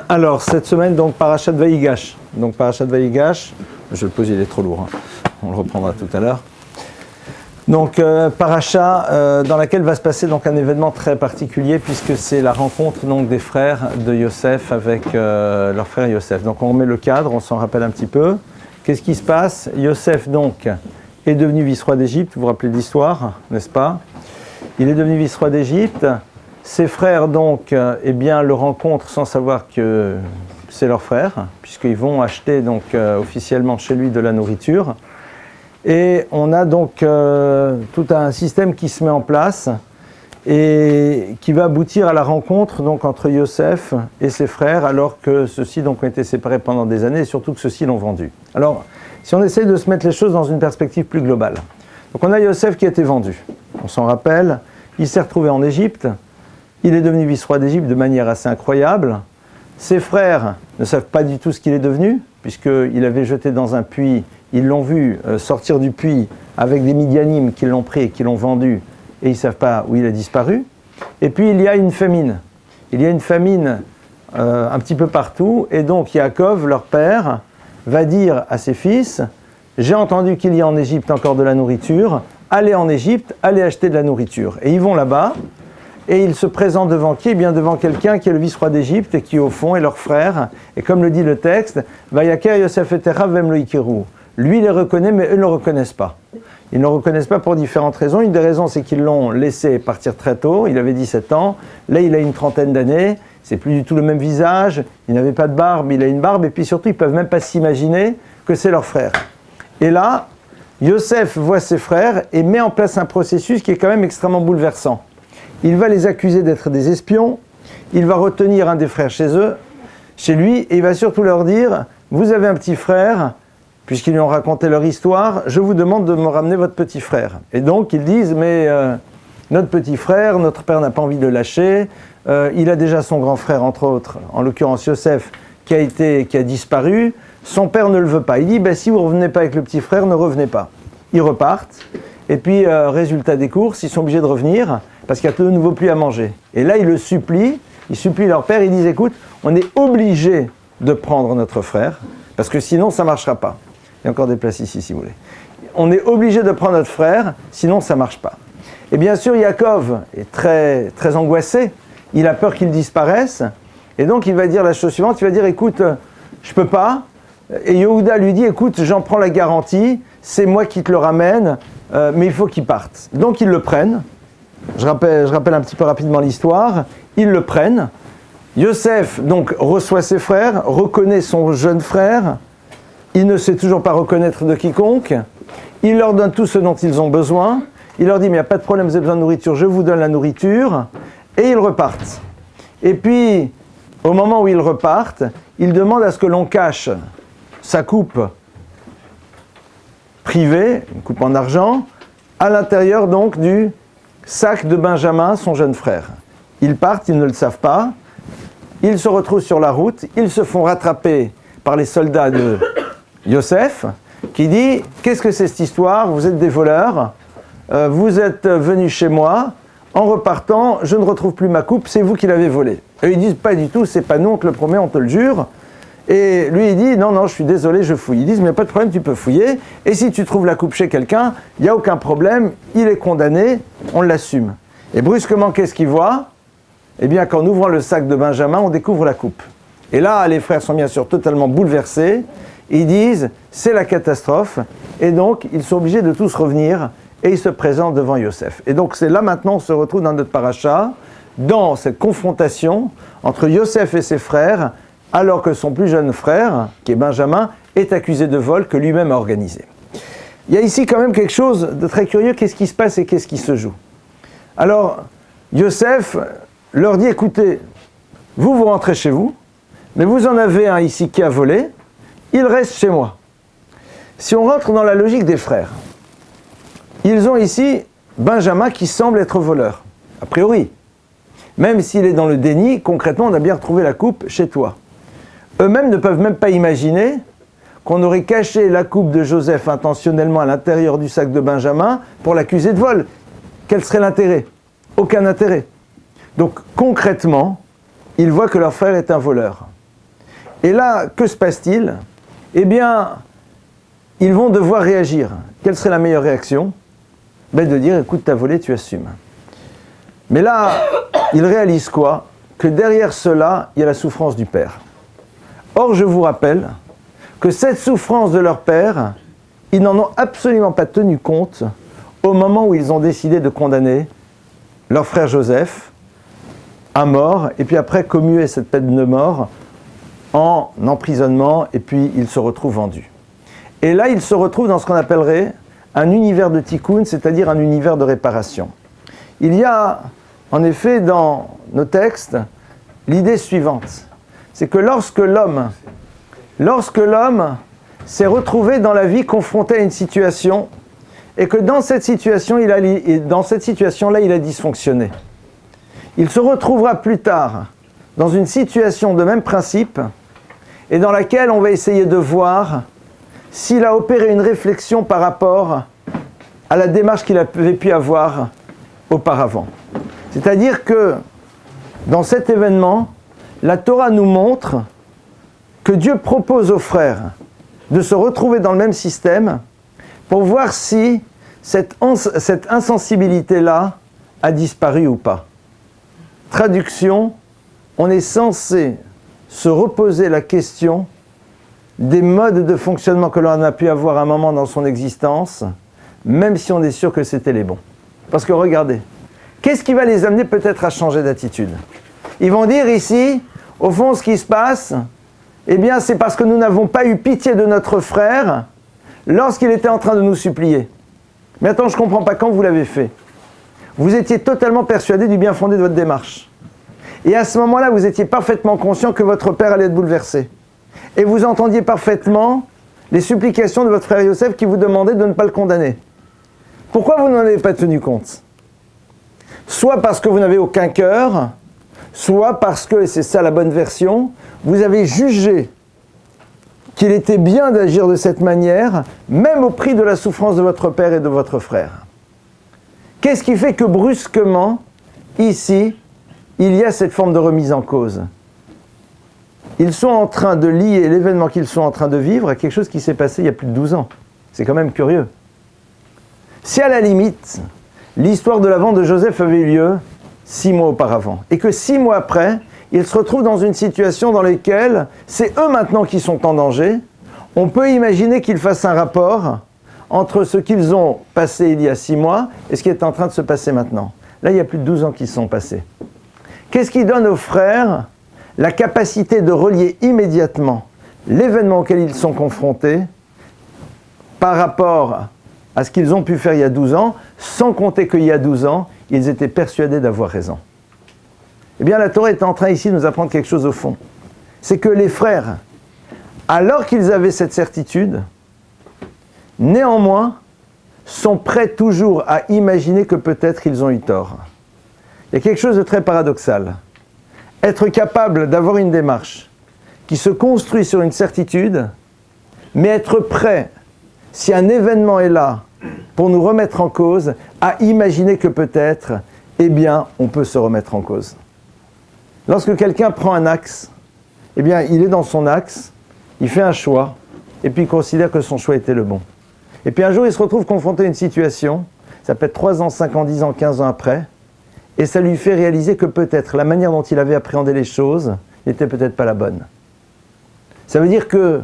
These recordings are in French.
Alors, cette semaine, donc, Parashat Vayigash. Donc, Parashat Vayigash, je vais le poser, il est trop lourd, hein. On le reprendra tout à l'heure. Donc, Parasha dans laquelle va se passer donc, un événement très particulier, puisque c'est la rencontre donc, des frères de Yosef avec leur frère Yosef. Donc, on remet le cadre, on s'en rappelle un petit peu. Qu'est-ce qui se passe? Yosef, donc, est devenu vice-roi d'Égypte, vous vous rappelez de l'histoire, n'est-ce pas? Il est devenu vice-roi d'Égypte. Ses frères, donc, eh bien, le rencontrent sans savoir que c'est leur frère, puisqu'ils vont acheter donc, officiellement chez lui de la nourriture. Et on a donc tout un système qui se met en place et qui va aboutir à la rencontre donc, entre Yosef et ses frères, alors que ceux-ci donc, ont été séparés pendant des années et surtout que ceux-ci l'ont vendu. Alors, si on essaie de se mettre les choses dans une perspective plus globale. Donc on a Yosef qui a été vendu. On s'en rappelle, il s'est retrouvé en Égypte. Il est devenu vice-roi d'Égypte de manière assez incroyable. Ses frères ne savent pas du tout ce qu'il est devenu, puisqu'il avait jeté dans un puits. Ils l'ont vu sortir du puits avec des Midianim qui l'ont pris et qui l'ont vendu, et ils ne savent pas où il a disparu. Et puis il y a une famine. Il y a une famine un petit peu partout, et donc Yaakov, leur père, va dire à ses fils « J'ai entendu qu'il y a en Égypte encore de la nourriture, allez en Égypte, allez acheter de la nourriture. » Et ils vont là-bas. Et ils se présentent devant qui? Eh bien devant quelqu'un qui est le vice-roi d'Égypte et qui au fond est leur frère. Et comme le dit le texte, Vayaker Yosef et Terav vem lo ikeru. Lui les reconnaît, mais eux ne le reconnaissent pas. Ils ne le reconnaissent pas pour différentes raisons. Une des raisons, c'est qu'ils l'ont laissé partir très tôt. Il avait 17 ans. Là, il a une trentaine d'années. C'est plus du tout le même visage. Il n'avait pas de barbe, il a une barbe. Et puis surtout, ils ne peuvent même pas s'imaginer que c'est leur frère. Et là, Yosef voit ses frères et met en place un processus qui est quand même extrêmement bouleversant. Il va les accuser d'être des espions, il va retenir un des frères chez lui, et il va surtout leur dire « Vous avez un petit frère, puisqu'ils lui ont raconté leur histoire, je vous demande de me ramener votre petit frère. » Et donc ils disent « Mais notre petit frère, notre père n'a pas envie de le lâcher, il a déjà son grand frère, entre autres, en l'occurrence Yosef, qui a disparu, son père ne le veut pas. » Il dit « Si vous ne revenez pas avec le petit frère, ne revenez pas. » Ils repartent, et puis résultat des courses, ils sont obligés de revenir, parce qu'il n'y a de nouveau plus à manger. Et là, ils supplient leur père, ils disent, écoute, on est obligé de prendre notre frère, parce que sinon, ça ne marchera pas. Il y a encore des places ici, si vous voulez. On est obligé de prendre notre frère, sinon ça ne marche pas. Et bien sûr, Yaakov est très, très angoissé, il a peur qu'il disparaisse, et donc il va dire la chose suivante, il va dire, écoute, je ne peux pas, et Yehuda lui dit, écoute, j'en prends la garantie, c'est moi qui te le ramène, mais il faut qu'il parte. Donc ils le prennent. Je rappelle un petit peu rapidement l'histoire. Ils le prennent. Yosef donc reçoit ses frères, reconnaît son jeune frère. Il ne sait toujours pas reconnaître de quiconque. Il leur donne tout ce dont ils ont besoin. Il leur dit, mais il n'y a pas de problème, vous avez besoin de nourriture, je vous donne la nourriture. Et ils repartent. Et puis, au moment où ils repartent, ils demandent à ce que l'on cache sa coupe privée, une coupe en argent, à l'intérieur donc du sac de Benjamin, son jeune frère. Ils partent, ils ne le savent pas. Ils se retrouvent sur la route. Ils se font rattraper par les soldats de Yosef, qui dit « Qu'est-ce que c'est cette histoire? Vous êtes des voleurs. Vous êtes venus chez moi. En repartant, je ne retrouve plus ma coupe. C'est vous qui l'avez volée. » Et ils disent « Pas du tout, c'est pas nous, on te le promet, on te le jure. » Et lui, il dit « Non, je suis désolé, je fouille. » Ils disent « Mais pas de problème, tu peux fouiller. Et si tu trouves la coupe chez quelqu'un, il n'y a aucun problème, il est condamné, on l'assume. » Et brusquement, qu'est-ce qu'ils voient? Eh bien, qu'en ouvrant le sac de Benjamin, on découvre la coupe. Et là, les frères sont bien sûr totalement bouleversés. Ils disent « C'est la catastrophe. » Et donc, ils sont obligés de tous revenir et ils se présentent devant Yosef. Et donc, c'est là maintenant, on se retrouve dans notre paracha, dans cette confrontation entre Yosef et ses frères, alors que son plus jeune frère, qui est Benjamin, est accusé de vol que lui-même a organisé. Il y a ici quand même quelque chose de très curieux, qu'est-ce qui se passe et qu'est-ce qui se joue. Alors, Yosef leur dit, écoutez, vous rentrez chez vous, mais vous en avez un ici qui a volé, il reste chez moi. Si on rentre dans la logique des frères, ils ont ici Benjamin qui semble être voleur, a priori. Même s'il est dans le déni, concrètement, on a bien retrouvé la coupe chez toi. Eux-mêmes ne peuvent même pas imaginer qu'on aurait caché la coupe de Joseph intentionnellement à l'intérieur du sac de Benjamin pour l'accuser de vol. Quel serait l'intérêt? Aucun intérêt. Donc concrètement, ils voient que leur frère est un voleur. Et là, que se passe-t-il? Eh bien, ils vont devoir réagir. Quelle serait la meilleure réaction? Ben de dire, écoute, t'as volé, tu assumes. Mais là, ils réalisent quoi? Que derrière cela, il y a la souffrance du père. Or, je vous rappelle que cette souffrance de leur père, ils n'en ont absolument pas tenu compte au moment où ils ont décidé de condamner leur frère Joseph à mort, et puis après commuer cette peine de mort en emprisonnement, et puis ils se retrouvent vendus. Et là, ils se retrouvent dans ce qu'on appellerait un univers de tikkun, c'est-à-dire un univers de réparation. Il y a, en effet, dans nos textes, l'idée suivante. C'est que lorsque l'homme s'est retrouvé dans la vie confronté à une situation, et que dans cette situation-là, il a dysfonctionné. Il se retrouvera plus tard dans une situation de même principe, et dans laquelle on va essayer de voir s'il a opéré une réflexion par rapport à la démarche qu'il avait pu avoir auparavant. C'est-à-dire que dans cet événement, la Torah nous montre que Dieu propose aux frères de se retrouver dans le même système pour voir si cette insensibilité-là a disparu ou pas. Traduction, on est censé se reposer la question des modes de fonctionnement que l'on a pu avoir à un moment dans son existence, même si on est sûr que c'était les bons. Parce que regardez, qu'est-ce qui va les amener peut-être à changer d'attitude? Ils vont dire ici, au fond, ce qui se passe, eh bien, c'est parce que nous n'avons pas eu pitié de notre frère lorsqu'il était en train de nous supplier. Mais attends, je ne comprends pas, quand vous l'avez fait, vous étiez totalement persuadé du bien fondé de votre démarche. Et à ce moment-là, vous étiez parfaitement conscient que votre père allait être bouleversé. Et vous entendiez parfaitement les supplications de votre frère Yosef qui vous demandait de ne pas le condamner. Pourquoi vous n'en avez pas tenu compte? Soit parce que vous n'avez aucun cœur, soit parce que, et c'est ça la bonne version, vous avez jugé qu'il était bien d'agir de cette manière, même au prix de la souffrance de votre père et de votre frère. Qu'est-ce qui fait que brusquement, ici, il y a cette forme de remise en cause? Ils sont en train de lier l'événement qu'ils sont en train de vivre à quelque chose qui s'est passé il y a plus de 12 ans. C'est quand même curieux. Si à la limite, l'histoire de la vente de Joseph avait eu lieu 6 mois auparavant, et que 6 mois après, ils se retrouvent dans une situation dans laquelle c'est eux maintenant qui sont en danger, on peut imaginer qu'ils fassent un rapport entre ce qu'ils ont passé il y a 6 mois et ce qui est en train de se passer maintenant. Là, il y a plus de 12 ans qui se sont passés. Qu'est-ce qui donne aux frères la capacité de relier immédiatement l'événement auquel ils sont confrontés par rapport à ce qu'ils ont pu faire il y a 12 ans, sans compter qu'il y a 12 ans, ils étaient persuadés d'avoir raison? Eh bien, la Torah est en train ici de nous apprendre quelque chose au fond. C'est que les frères, alors qu'ils avaient cette certitude, néanmoins, sont prêts toujours à imaginer que peut-être ils ont eu tort. Il y a quelque chose de très paradoxal. Être capable d'avoir une démarche qui se construit sur une certitude, mais être prêt, si un événement est là, pour nous remettre en cause, à imaginer que peut-être, eh bien, on peut se remettre en cause. Lorsque quelqu'un prend un axe, eh bien, il est dans son axe, il fait un choix, et puis il considère que son choix était le bon. Et puis un jour, il se retrouve confronté à une situation, ça peut être 3 ans, 5 ans, 10 ans, 15 ans après, et ça lui fait réaliser que peut-être la manière dont il avait appréhendé les choses n'était peut-être pas la bonne. Ça veut dire que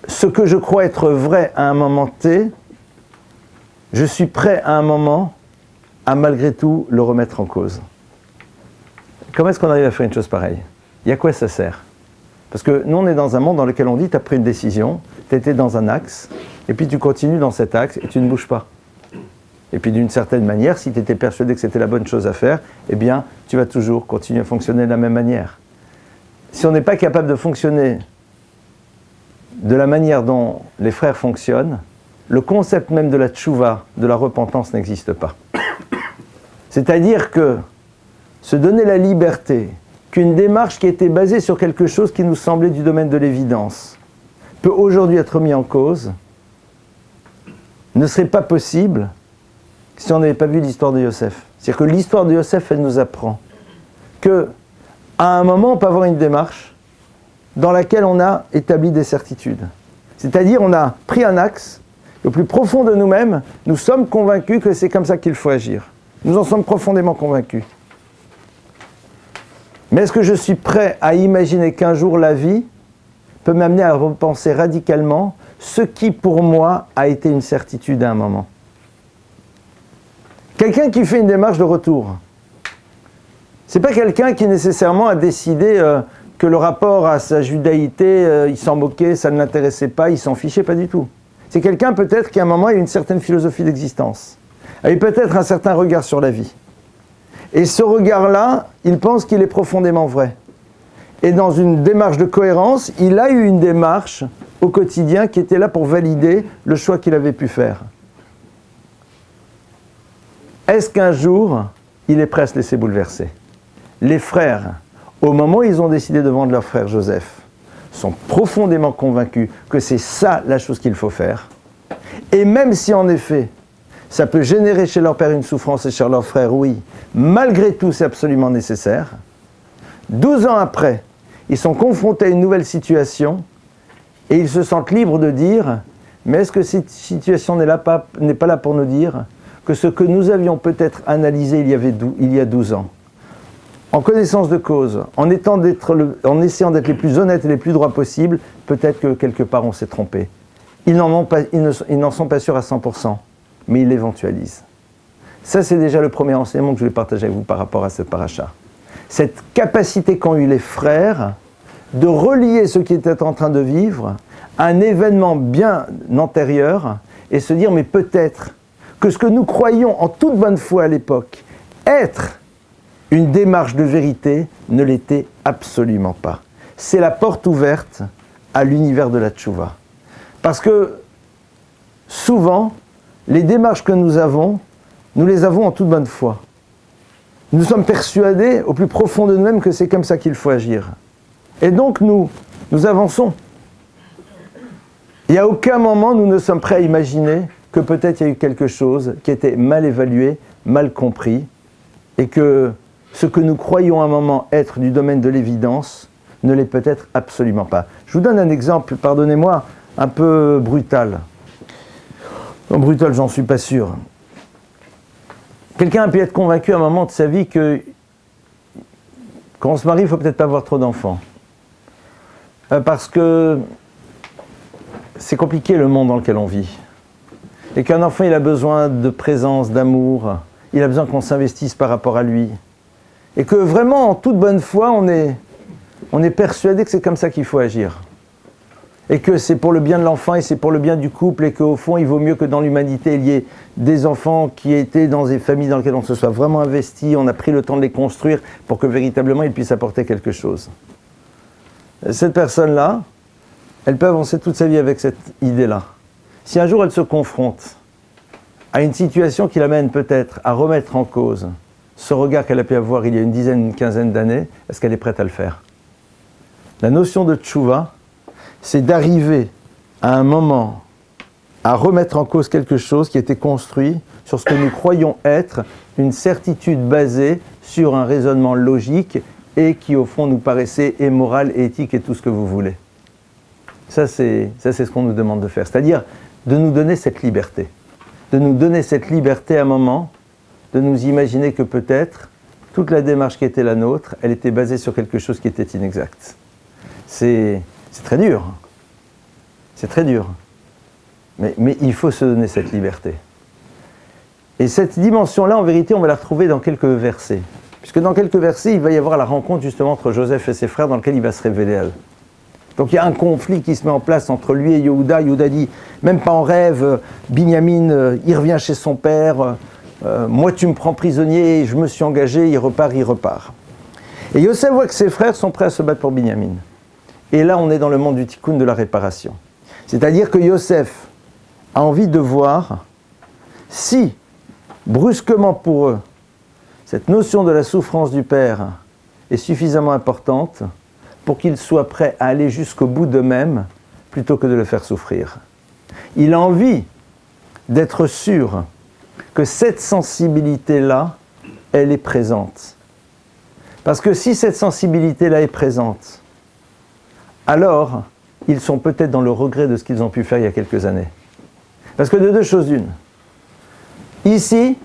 ce que je crois être vrai à un moment T, je suis prêt à un moment à malgré tout le remettre en cause. Comment est-ce qu'on arrive à faire une chose pareille? Et à quoi ça sert? Parce que nous, on est dans un monde dans lequel on dit, tu as pris une décision, tu étais dans un axe, et puis tu continues dans cet axe et tu ne bouges pas. Et puis d'une certaine manière, si tu étais persuadé que c'était la bonne chose à faire, eh bien, tu vas toujours continuer à fonctionner de la même manière. Si on n'est pas capable de fonctionner de la manière dont les frères fonctionnent, le concept même de la tchouva, de la repentance, n'existe pas. C'est-à-dire que se donner la liberté qu'une démarche qui était basée sur quelque chose qui nous semblait du domaine de l'évidence peut aujourd'hui être mis en cause, ne serait pas possible si on n'avait pas vu l'histoire de Yosef. C'est-à-dire que l'histoire de Yosef, elle nous apprend que à un moment, on peut avoir une démarche dans laquelle on a établi des certitudes. C'est-à-dire, on a pris un axe, et au plus profond de nous-mêmes, nous sommes convaincus que c'est comme ça qu'il faut agir. Nous en sommes profondément convaincus. Mais est-ce que je suis prêt à imaginer qu'un jour la vie peut m'amener à repenser radicalement ce qui, pour moi, a été une certitude à un moment? Quelqu'un qui fait une démarche de retour, c'est pas quelqu'un qui nécessairement a décidé que le rapport à sa judaïté, il s'en moquait, ça ne l'intéressait pas, il s'en fichait pas du tout. C'est quelqu'un peut-être qui à un moment a une certaine philosophie d'existence, a eu peut-être un certain regard sur la vie. Et ce regard-là, il pense qu'il est profondément vrai. Et dans une démarche de cohérence, il a eu une démarche au quotidien qui était là pour valider le choix qu'il avait pu faire. Est-ce qu'un jour, il est prêt à se laisser bouleverser? Les frères, au moment où ils ont décidé de vendre leur frère Joseph, sont profondément convaincus que c'est ça la chose qu'il faut faire. Et même si en effet, ça peut générer chez leur père une souffrance et chez leur frère, oui, malgré tout c'est absolument nécessaire. 12 ans après, ils sont confrontés à une nouvelle situation et ils se sentent libres de dire « Mais est-ce que cette situation n'est pas là pour nous dire que ce que nous avions peut-être analysé il y a 12 ans, en connaissance de cause, en essayant d'être les plus honnêtes et les plus droits possibles, peut-être que quelque part on s'est trompé. » Ils n'en sont pas sûrs à 100%, mais ils l'éventualisent. Ça, c'est déjà le premier enseignement que je vais partager avec vous par rapport à cette paracha. Cette capacité qu'ont eu les frères de relier ce qu'ils étaient en train de vivre à un événement bien antérieur et se dire, mais peut-être que ce que nous croyions en toute bonne foi à l'époque être une démarche de vérité ne l'était absolument pas. C'est la porte ouverte à l'univers de la tchouva. Parce que souvent, les démarches que nous les avons en toute bonne foi. Nous sommes persuadés au plus profond de nous-mêmes que c'est comme ça qu'il faut agir. Et donc nous avançons. Et à aucun moment nous ne sommes prêts à imaginer que peut-être il y a eu quelque chose qui était mal évalué, mal compris, et que ce que nous croyons à un moment être du domaine de l'évidence ne l'est peut-être absolument pas. Je vous donne un exemple, pardonnez-moi, un peu brutal. Non, brutal, j'en suis pas sûr. Quelqu'un a pu être convaincu à un moment de sa vie que quand on se marie, il ne faut peut-être pas avoir trop d'enfants. Parce que c'est compliqué le monde dans lequel on vit. Et qu'un enfant, il a besoin de présence, d'amour, il a besoin qu'on s'investisse par rapport à lui. Et que vraiment, en toute bonne foi, on est persuadé que c'est comme ça qu'il faut agir. Et que c'est pour le bien de l'enfant et c'est pour le bien du couple et qu'au fond, il vaut mieux que dans l'humanité, il y ait des enfants qui étaient dans des familles dans lesquelles on se soit vraiment investi, on a pris le temps de les construire pour que véritablement ils puissent apporter quelque chose. Cette personne-là, elle peut avancer toute sa vie avec cette idée-là. Si un jour elle se confronte à une situation qui l'amène peut-être à remettre en cause ce regard qu'elle a pu avoir il y a une dizaine, une quinzaine d'années, est-ce qu'elle est prête à le faire? La notion de tchouva, c'est d'arriver à un moment à remettre en cause quelque chose qui a été construit sur ce que nous croyons être une certitude basée sur un raisonnement logique et qui au fond nous paraissait moral, éthique et tout ce que vous voulez. Ça c'est ce qu'on nous demande de faire, c'est-à-dire de nous donner cette liberté. De nous donner cette liberté à un moment, de nous imaginer que peut-être toute la démarche qui était la nôtre, elle était basée sur quelque chose qui était inexact. C'est très dur. C'est très dur. Mais il faut se donner cette liberté. Et cette dimension-là, en vérité, on va la retrouver dans quelques versets. Puisque dans quelques versets, il va y avoir la rencontre justement entre Joseph et ses frères dans lequel il va se révéler à eux. Donc il y a un conflit qui se met en place entre lui et Yehuda. Yehuda dit, même pas en rêve, Binyamin, il revient chez son père, moi tu me prends prisonnier, je me suis engagé, il repart. Et Yosef voit que ses frères sont prêts à se battre pour Binyamin. Et là, on est dans le monde du tikkun, de la réparation. C'est-à-dire que Yosef a envie de voir si, brusquement pour eux, cette notion de la souffrance du père est suffisamment importante pour qu'ils soient prêts à aller jusqu'au bout d'eux-mêmes plutôt que de le faire souffrir. Il a envie d'être sûr que cette sensibilité-là, elle est présente. Parce que si cette sensibilité-là est présente, alors ils sont peut-être dans le regret de ce qu'ils ont pu faire il y a quelques années. Parce que de deux choses l'une. Ici,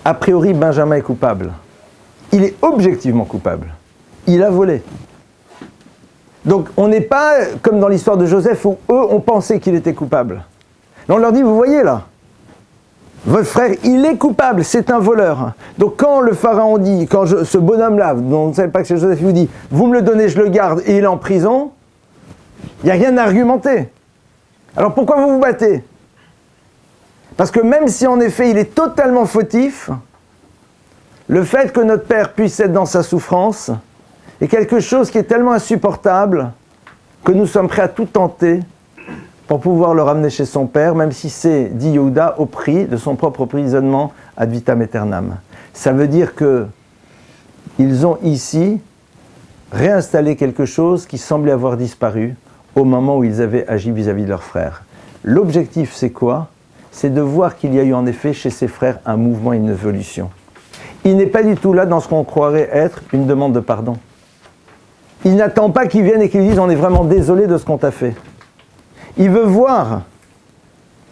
a priori, Benjamin est coupable. Il est objectivement coupable. Il a volé. Donc on n'est pas comme dans l'histoire de Joseph où eux ont pensé qu'il était coupable. Là on leur dit, vous voyez là, votre frère, il est coupable, c'est un voleur. Donc quand le pharaon dit, quand ce bonhomme-là, dont on ne savait pas que c'est Joseph, il vous dit, vous me le donnez, je le garde et il est en prison, il n'y a rien à argumenter. Alors pourquoi vous vous battez? Parce que même si en effet il est totalement fautif, le fait que notre père puisse être dans sa souffrance est quelque chose qui est tellement insupportable que nous sommes prêts à tout tenter pour pouvoir le ramener chez son père, même si c'est, dit Yehuda, au prix de son propre emprisonnement ad vitam aeternam. Ça veut dire qu'ils ont ici réinstallé quelque chose qui semblait avoir disparu au moment où ils avaient agi vis-à-vis de leurs frères. L'objectif, c'est quoi? C'est de voir qu'il y a eu en effet chez ses frères un mouvement, une évolution. Il n'est pas du tout là dans ce qu'on croirait être une demande de pardon. Il n'attend pas qu'ils viennent et qu'ils disent « on est vraiment désolé de ce qu'on t'a fait ». Il veut voir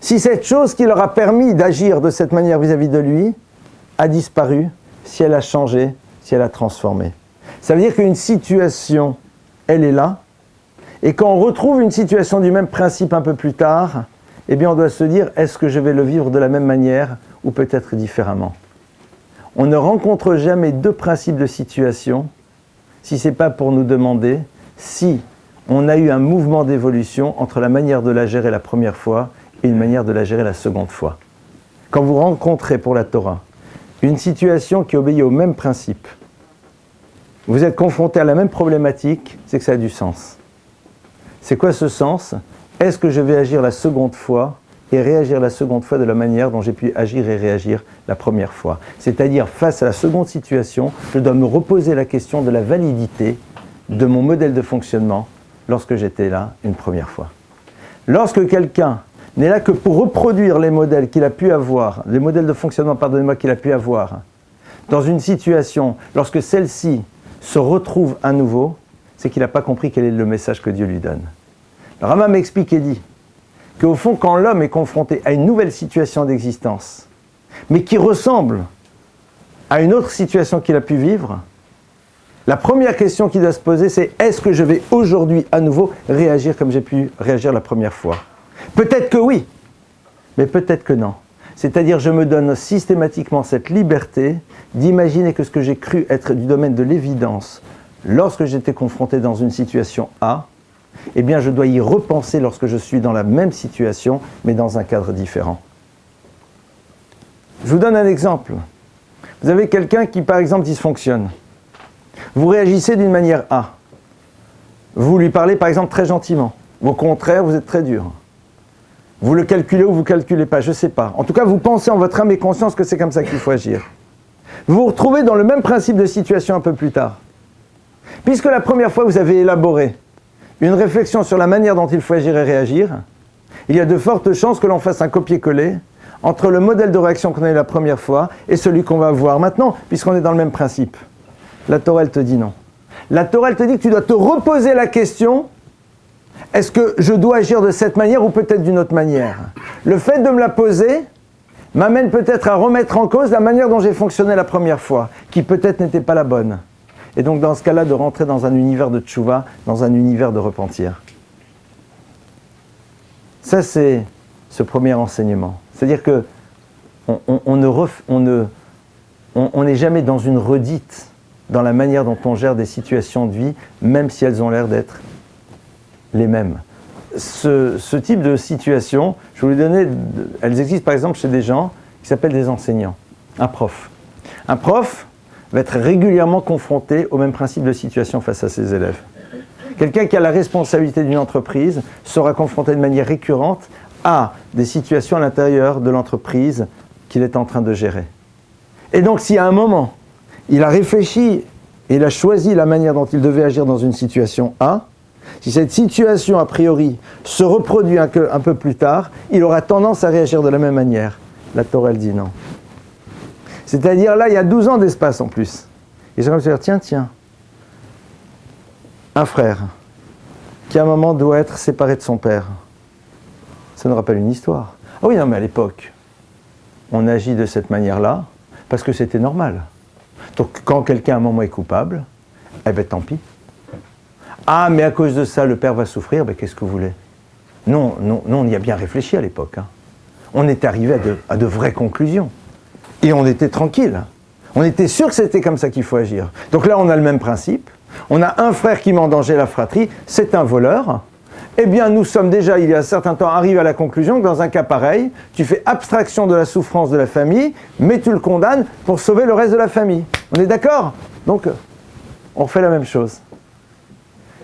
si cette chose qui leur a permis d'agir de cette manière vis-à-vis de lui a disparu, si elle a changé, si elle a transformé. Ça veut dire qu'une situation, elle est là, et quand on retrouve une situation du même principe un peu plus tard, eh bien on doit se dire, est-ce que je vais le vivre de la même manière ou peut-être différemment? On ne rencontre jamais deux principes de situation si ce n'est pas pour nous demander si on a eu un mouvement d'évolution entre la manière de la gérer la première fois et une manière de la gérer la seconde fois. Quand vous rencontrez pour la Torah une situation qui obéit au même principe, vous êtes confronté à la même problématique, c'est que ça a du sens. C'est quoi ce sens? Est-ce que je vais agir la seconde fois et réagir la seconde fois de la manière dont j'ai pu agir et réagir la première fois? C'est-à-dire, face à la seconde situation, je dois me reposer la question de la validité de mon modèle de fonctionnement lorsque j'étais là une première fois. Lorsque quelqu'un n'est là que pour reproduire les modèles qu'il a pu avoir, les modèles de fonctionnement, pardonnez-moi, qu'il a pu avoir, dans une situation, lorsque celle-ci se retrouve à nouveau, c'est qu'il n'a pas compris quel est le message que Dieu lui donne. Le Rambam m'explique et dit qu'au fond, quand l'homme est confronté à une nouvelle situation d'existence, mais qui ressemble à une autre situation qu'il a pu vivre, la première question qu'il doit se poser, c'est est-ce que je vais aujourd'hui à nouveau réagir comme j'ai pu réagir la première fois? Peut-être que oui, mais peut-être que non. C'est-à-dire, je me donne systématiquement cette liberté d'imaginer que ce que j'ai cru être du domaine de l'évidence lorsque j'étais confronté dans une situation A, eh bien, je dois y repenser lorsque je suis dans la même situation, mais dans un cadre différent. Je vous donne un exemple. Vous avez quelqu'un qui, par exemple, dysfonctionne. Vous réagissez d'une manière A. Vous lui parlez, par exemple, très gentiment. Au contraire, vous êtes très dur. Vous le calculez ou vous ne calculez pas, je ne sais pas. En tout cas, vous pensez en votre âme et conscience que c'est comme ça qu'il faut agir. Vous vous retrouvez dans le même principe de situation un peu plus tard. Puisque la première fois, vous avez élaboré une réflexion sur la manière dont il faut agir et réagir, il y a de fortes chances que l'on fasse un copier-coller entre le modèle de réaction qu'on a eu la première fois et celui qu'on va avoir maintenant, puisqu'on est dans le même principe. La Torah, elle te dit non. La Torah, elle te dit que tu dois te reposer la question, est-ce que je dois agir de cette manière ou peut-être d'une autre manière? Le fait de me la poser m'amène peut-être à remettre en cause la manière dont j'ai fonctionné la première fois, qui peut-être n'était pas la bonne. Et donc dans ce cas-là, de rentrer dans un univers de tchouva, dans un univers de repentir. Ça, c'est ce premier enseignement. C'est-à-dire que on n'est jamais dans une redite dans la manière dont on gère des situations de vie, même si elles ont l'air d'être les mêmes. Ce type de situation, je vais vous donner, elles existent par exemple chez des gens qui s'appellent des enseignants. Un prof. Un prof va être régulièrement confronté au même principe de situation face à ses élèves. Quelqu'un qui a la responsabilité d'une entreprise sera confronté de manière récurrente à des situations à l'intérieur de l'entreprise qu'il est en train de gérer. Et donc si à un moment, il a réfléchi et il a choisi la manière dont il devait agir dans une situation A, si cette situation a priori se reproduit un peu plus tard, il aura tendance à réagir de la même manière. La Torah, elle dit non. C'est-à-dire là, il y a 12 ans d'espace en plus. Et c'est comme se dire, tiens, un frère, qui à un moment doit être séparé de son père. Ça nous rappelle une histoire. Ah oui, non, mais à l'époque, on agit de cette manière-là parce que c'était normal. Donc quand quelqu'un à un moment est coupable, eh bien tant pis. Ah, mais à cause de ça, le père va souffrir, ben qu'est-ce que vous voulez? Non, on y a bien réfléchi à l'époque. Hein. On est arrivé à de vraies conclusions. Et on était tranquille. On était sûr que c'était comme ça qu'il faut agir. Donc là, on a le même principe. On a un frère qui met en danger la fratrie, c'est un voleur. Eh bien, nous sommes déjà, il y a un certain temps, arrivés à la conclusion que dans un cas pareil, tu fais abstraction de la souffrance de la famille, mais tu le condamnes pour sauver le reste de la famille. On est d'accord? Donc, on fait la même chose.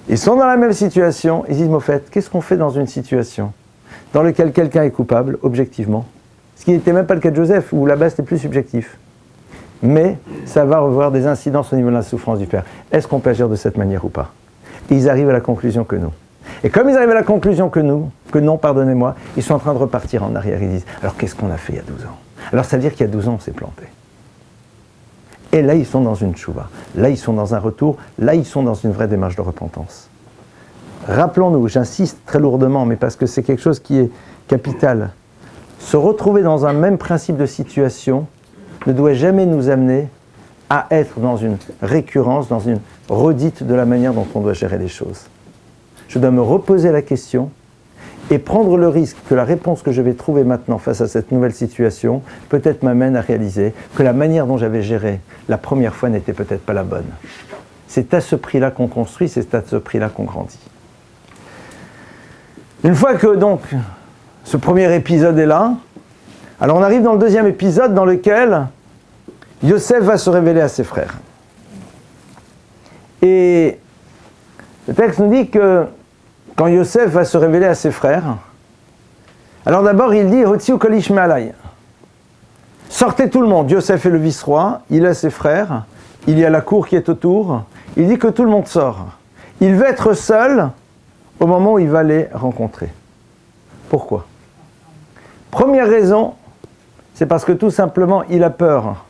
Ils sont dans la même situation, ils disent, mais au fait, qu'est-ce qu'on fait dans une situation dans laquelle quelqu'un est coupable, objectivement? Ce qui n'était même pas le cas de Joseph, où là-bas c'était plus subjectif. Mais ça va avoir des incidences au niveau de la souffrance du père. Est-ce qu'on peut agir de cette manière ou pas? Et ils arrivent à la conclusion que non. Et comme ils arrivent à la conclusion que non, pardonnez-moi, ils sont en train de repartir en arrière. Ils disent, alors qu'est-ce qu'on a fait il y a 12 ans? Alors ça veut dire qu'il y a 12 ans, on s'est planté. Et là, ils sont dans une tchouva. Là, ils sont dans un retour. Là, ils sont dans une vraie démarche de repentance. Rappelons-nous, j'insiste très lourdement, mais parce que c'est quelque chose qui est capital. Se retrouver dans un même principe de situation ne doit jamais nous amener à être dans une récurrence, dans une redite de la manière dont on doit gérer les choses. Je dois me reposer la question et prendre le risque que la réponse que je vais trouver maintenant face à cette nouvelle situation peut-être m'amène à réaliser que la manière dont j'avais géré la première fois n'était peut-être pas la bonne. C'est à ce prix-là qu'on construit, c'est à ce prix-là qu'on grandit. Une fois que donc ce premier épisode est là, alors on arrive dans le deuxième épisode dans lequel Yosef va se révéler à ses frères. Et le texte nous dit que quand Yosef va se révéler à ses frères, alors d'abord il dit « Hotziu kol ish me'alai » sortez tout le monde. Yosef est le vice-roi, il a ses frères, il y a la cour qui est autour, il dit que tout le monde sort. Il veut être seul au moment où il va les rencontrer. Pourquoi? Première raison, c'est parce que tout simplement il a peur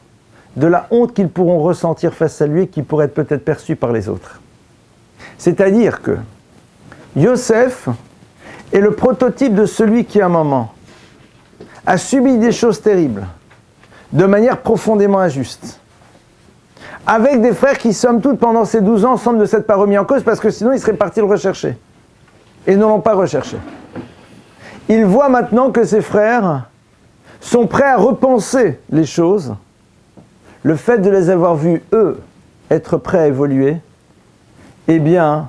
de la honte qu'ils pourront ressentir face à lui et qui pourrait être peut-être perçue par les autres. C'est-à-dire que Yosef est le prototype de celui qui, à un moment, a subi des choses terribles, de manière profondément injuste, avec des frères qui, somme toute, pendant ces 12 ans, semblent ne s'être pas remis en cause, parce que sinon, ils seraient partis le rechercher. Et ne l'ont pas recherché. Il voit maintenant que ses frères sont prêts à repenser les choses. Le fait de les avoir vus, eux, être prêts à évoluer, eh bien,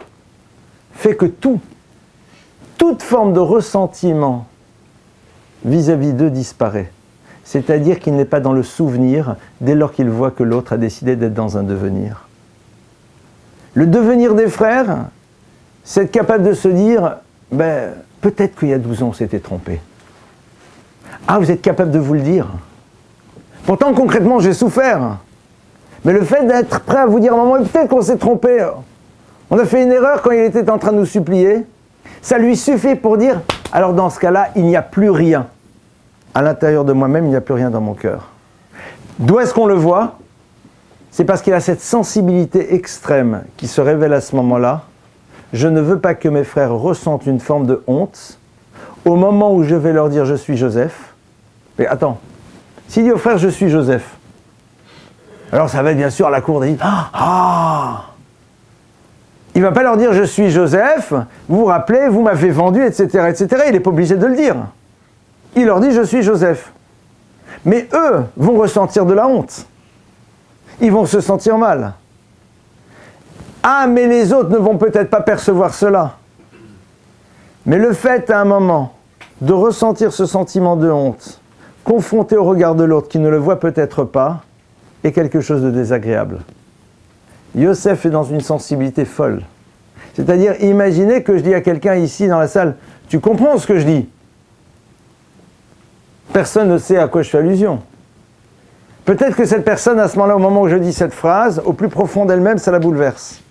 fait que toute forme de ressentiment vis-à-vis d'eux disparaît. C'est-à-dire qu'il n'est pas dans le souvenir dès lors qu'il voit que l'autre a décidé d'être dans un devenir. Le devenir des frères, c'est être capable de se dire, ben, peut-être qu'il y a 12 ans on s'était trompé. Ah, vous êtes capable de vous le dire. Pourtant, concrètement, j'ai souffert. Mais le fait d'être prêt à vous dire, maman, peut-être qu'on s'est trompé. On a fait une erreur quand il était en train de nous supplier. Ça lui suffit pour dire, alors dans ce cas-là, il n'y a plus rien. À l'intérieur de moi-même, il n'y a plus rien dans mon cœur. D'où est-ce qu'on le voit? C'est parce qu'il a cette sensibilité extrême qui se révèle à ce moment-là. Je ne veux pas que mes frères ressentent une forme de honte au moment où je vais leur dire, je suis Joseph. Mais attends, s'il dit aux frères, je suis Joseph, alors ça va être bien sûr à la cour des il ne va pas leur dire, je suis Joseph, vous vous rappelez, vous m'avez vendu, etc., etc. Il n'est pas obligé de le dire. Il leur dit, je suis Joseph. Mais eux vont ressentir de la honte. Ils vont se sentir mal. Ah, mais les autres ne vont peut-être pas percevoir cela. Mais le fait, à un moment, de ressentir ce sentiment de honte, confronté au regard de l'autre qui ne le voit peut-être pas, est quelque chose de désagréable. Yosef est dans une sensibilité folle. C'est-à-dire, imaginez que je dis à quelqu'un ici dans la salle, tu comprends ce que je dis? Personne ne sait à quoi je fais allusion. Peut-être que cette personne, à ce moment-là, au moment où je dis cette phrase, au plus profond d'elle-même, ça la bouleverse.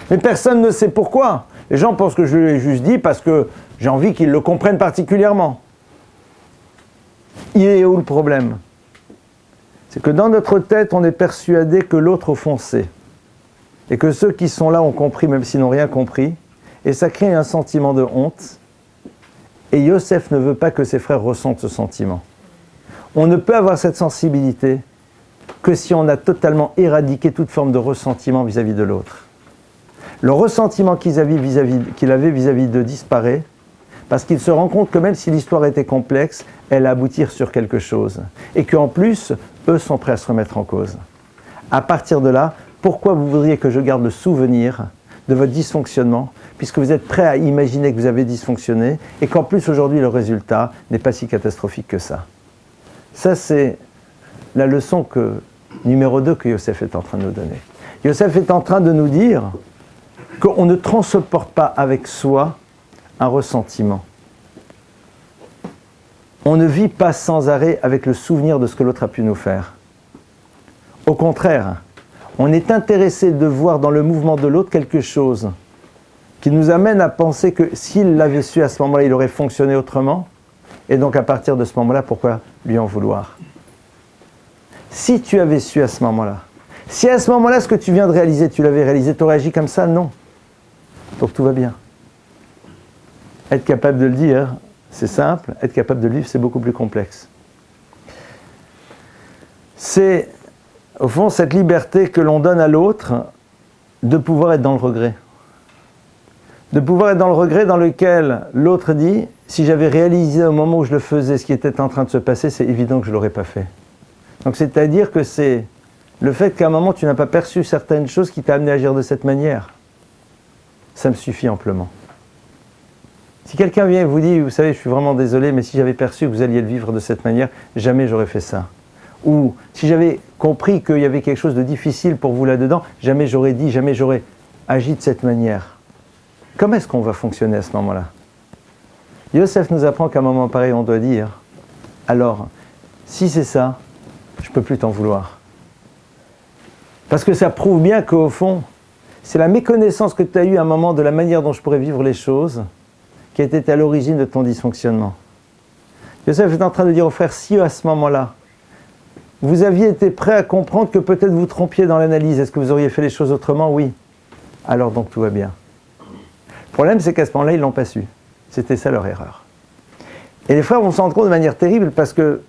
Mais personne ne sait pourquoi. Les gens pensent que je lui ai juste dit parce que j'ai envie qu'ils le comprennent particulièrement. Il est où le problème? C'est que dans notre tête, on est persuadé que l'autre au fond sait. Et que ceux qui sont là ont compris, même s'ils n'ont rien compris. et ça crée un sentiment de honte. Et Yosef ne veut pas que ses frères ressentent ce sentiment. On ne peut avoir cette sensibilité que si on a totalement éradiqué toute forme de ressentiment vis-à-vis de l'autre. Le ressentiment qu'il avait vis-à-vis d'eux disparaît parce qu'il se rend compte que même si l'histoire était complexe, elle a aboutir sur quelque chose. Et qu'en plus, eux sont prêts à se remettre en cause. À partir de là, pourquoi vous voudriez que je garde le souvenir de votre dysfonctionnement, puisque vous êtes prêt à imaginer que vous avez dysfonctionné, et qu'en plus aujourd'hui le résultat n'est pas si catastrophique que ça. Ça c'est la leçon numéro 2 que Yosef est en train de nous donner. Yosef est en train de nous dire qu'on ne transporte pas avec soi un ressentiment. On ne vit pas sans arrêt avec le souvenir de ce que l'autre a pu nous faire. Au contraire, on est intéressé de voir dans le mouvement de l'autre quelque chose qui nous amène à penser que s'il l'avait su à ce moment-là, il aurait fonctionné autrement. Et donc à partir de ce moment-là, pourquoi lui en vouloir ? Si tu avais su à ce moment-là, si à ce moment-là, ce que tu viens de réaliser, tu l'avais réalisé, tu aurais agi comme ça ? Non. Donc tout va bien. Être capable de le dire, c'est simple. Être capable de le vivre, c'est beaucoup plus complexe. C'est, au fond, cette liberté que l'on donne à l'autre de pouvoir être dans le regret. De pouvoir être dans le regret dans lequel l'autre dit « Si j'avais réalisé au moment où je le faisais ce qui était en train de se passer, c'est évident que je ne l'aurais pas fait. » Donc c'est-à-dire que c'est le fait qu'à un moment tu n'as pas perçu certaines choses qui t'a amené à agir de cette manière. Ça me suffit amplement. Si quelqu'un vient et vous dit « Vous savez, je suis vraiment désolé, mais si j'avais perçu que vous alliez le vivre de cette manière, jamais j'aurais fait ça. » Ou si j'avais compris qu'il y avait quelque chose de difficile pour vous là-dedans, jamais j'aurais dit, jamais j'aurais agi de cette manière. Comment est-ce qu'on va fonctionner à ce moment-là ? Yosef nous apprend qu'à un moment pareil, on doit dire « Alors, si c'est ça, je ne peux plus t'en vouloir. » Parce que ça prouve bien qu'au fond, c'est la méconnaissance que tu as eue à un moment de la manière dont je pourrais vivre les choses qui était à l'origine de ton dysfonctionnement. Yosef est en train de dire aux frères, si à ce moment-là, vous aviez été prêt à comprendre que peut-être vous trompiez dans l'analyse, est-ce que vous auriez fait les choses autrement ? Oui. Alors donc tout va bien. Le problème, c'est qu'à ce moment-là, ils ne l'ont pas su. C'était ça leur erreur. Et les frères vont s'en rendre compte de manière terrible parce que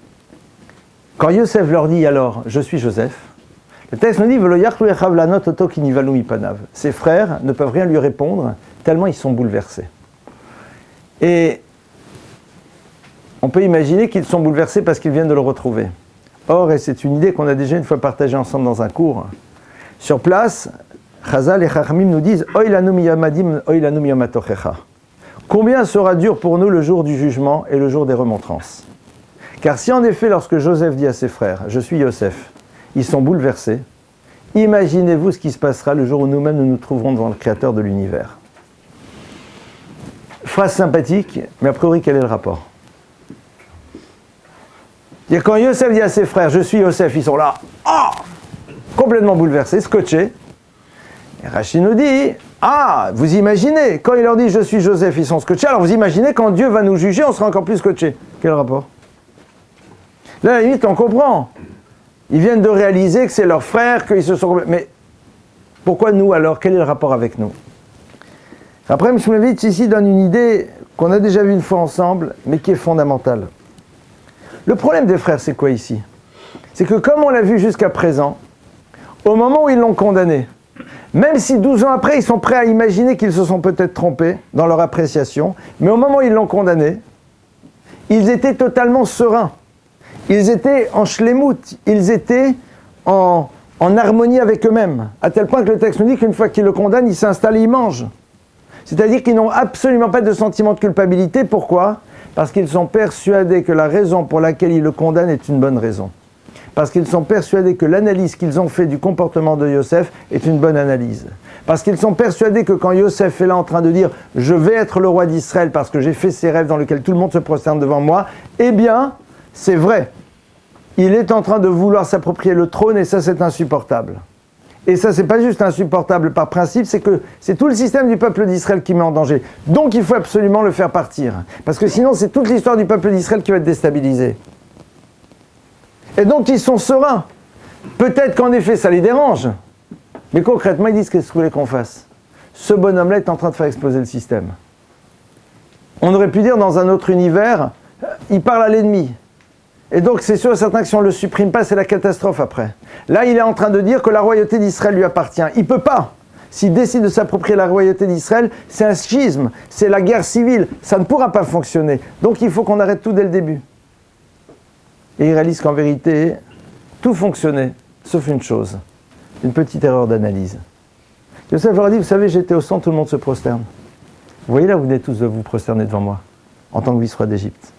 quand Yosef leur dit alors, je suis Joseph, le texte nous dit ses frères ne peuvent rien lui répondre tellement ils sont bouleversés. Et on peut imaginer qu'ils sont bouleversés parce qu'ils viennent de le retrouver. Or, et c'est une idée qu'on a déjà une fois partagée ensemble dans un cours, sur place, Chazal et Chachamim nous disent « Oy lanu miyamadim, oy lanu miyamatochecha » Combien sera dur pour nous le jour du jugement et le jour des remontrances ? Car si en effet, lorsque Joseph dit à ses frères « Je suis Yosef », ils sont bouleversés, imaginez-vous ce qui se passera le jour où nous-mêmes nous nous trouverons devant le Créateur de l'univers. Phrase sympathique, mais a priori, quel est le rapport ? Et quand Yosef dit à ses frères « Je suis Yosef », ils sont là, complètement bouleversés, scotchés. Et Rachid nous dit « Ah, vous imaginez, quand il leur dit « Je suis Joseph », ils sont scotchés, alors vous imaginez quand Dieu va nous juger, on sera encore plus scotchés. Quel rapport ? Là, à la limite, on comprend. Ils viennent de réaliser que c'est leurs frères, qu'ils se sont... Mais pourquoi nous alors ? Quel est le rapport avec nous ? Après, M. Shmulevitch ici donne une idée qu'on a déjà vue une fois ensemble, mais qui est fondamentale. Le problème des frères, c'est quoi ici ? C'est que comme on l'a vu jusqu'à présent, au moment où ils l'ont condamné, même si 12 ans après, ils sont prêts à imaginer qu'ils se sont peut-être trompés dans leur appréciation, mais au moment où ils l'ont condamné, ils étaient totalement sereins. Ils étaient en shlemut, ils étaient en harmonie avec eux-mêmes, à tel point que le texte nous dit qu'une fois qu'ils le condamnent, ils s'installent et ils mangent. C'est-à-dire qu'ils n'ont absolument pas de sentiment de culpabilité. Pourquoi ? Parce qu'ils sont persuadés que la raison pour laquelle ils le condamnent est une bonne raison. Parce qu'ils sont persuadés que l'analyse qu'ils ont fait du comportement de Yosef est une bonne analyse. Parce qu'ils sont persuadés que quand Yosef est là en train de dire « Je vais être le roi d'Israël parce que j'ai fait ces rêves dans lesquels tout le monde se prosterne devant moi », eh bien, c'est vrai. Il est en train de vouloir s'approprier le trône et ça, c'est insupportable. Et ça, c'est pas juste insupportable par principe, c'est que c'est tout le système du peuple d'Israël qui met en danger. Donc il faut absolument le faire partir. Parce que sinon, c'est toute l'histoire du peuple d'Israël qui va être déstabilisée. Et donc ils sont sereins. Peut-être qu'en effet, ça les dérange. Mais concrètement, ils disent qu'est-ce que vous voulez qu'on fasse ? ce bonhomme-là est en train de faire exploser le système. On aurait pu dire dans un autre univers, il parle à l'ennemi. Et donc c'est sûr et certain que si on ne le supprime pas, c'est la catastrophe après. Là, il est en train de dire que la royauté d'Israël lui appartient. Il ne peut pas. S'il décide de s'approprier la royauté d'Israël, c'est un schisme, c'est la guerre civile. Ça ne pourra pas fonctionner. Donc il faut qu'on arrête tout dès le début. Et il réalise qu'en vérité, tout fonctionnait, sauf une chose, une petite erreur d'analyse. Joseph leur a dit, vous savez, j'étais au centre, tout le monde se prosterne. Vous voyez là, vous venez tous de vous prosterner devant moi, en tant que vice-roi d'Égypte.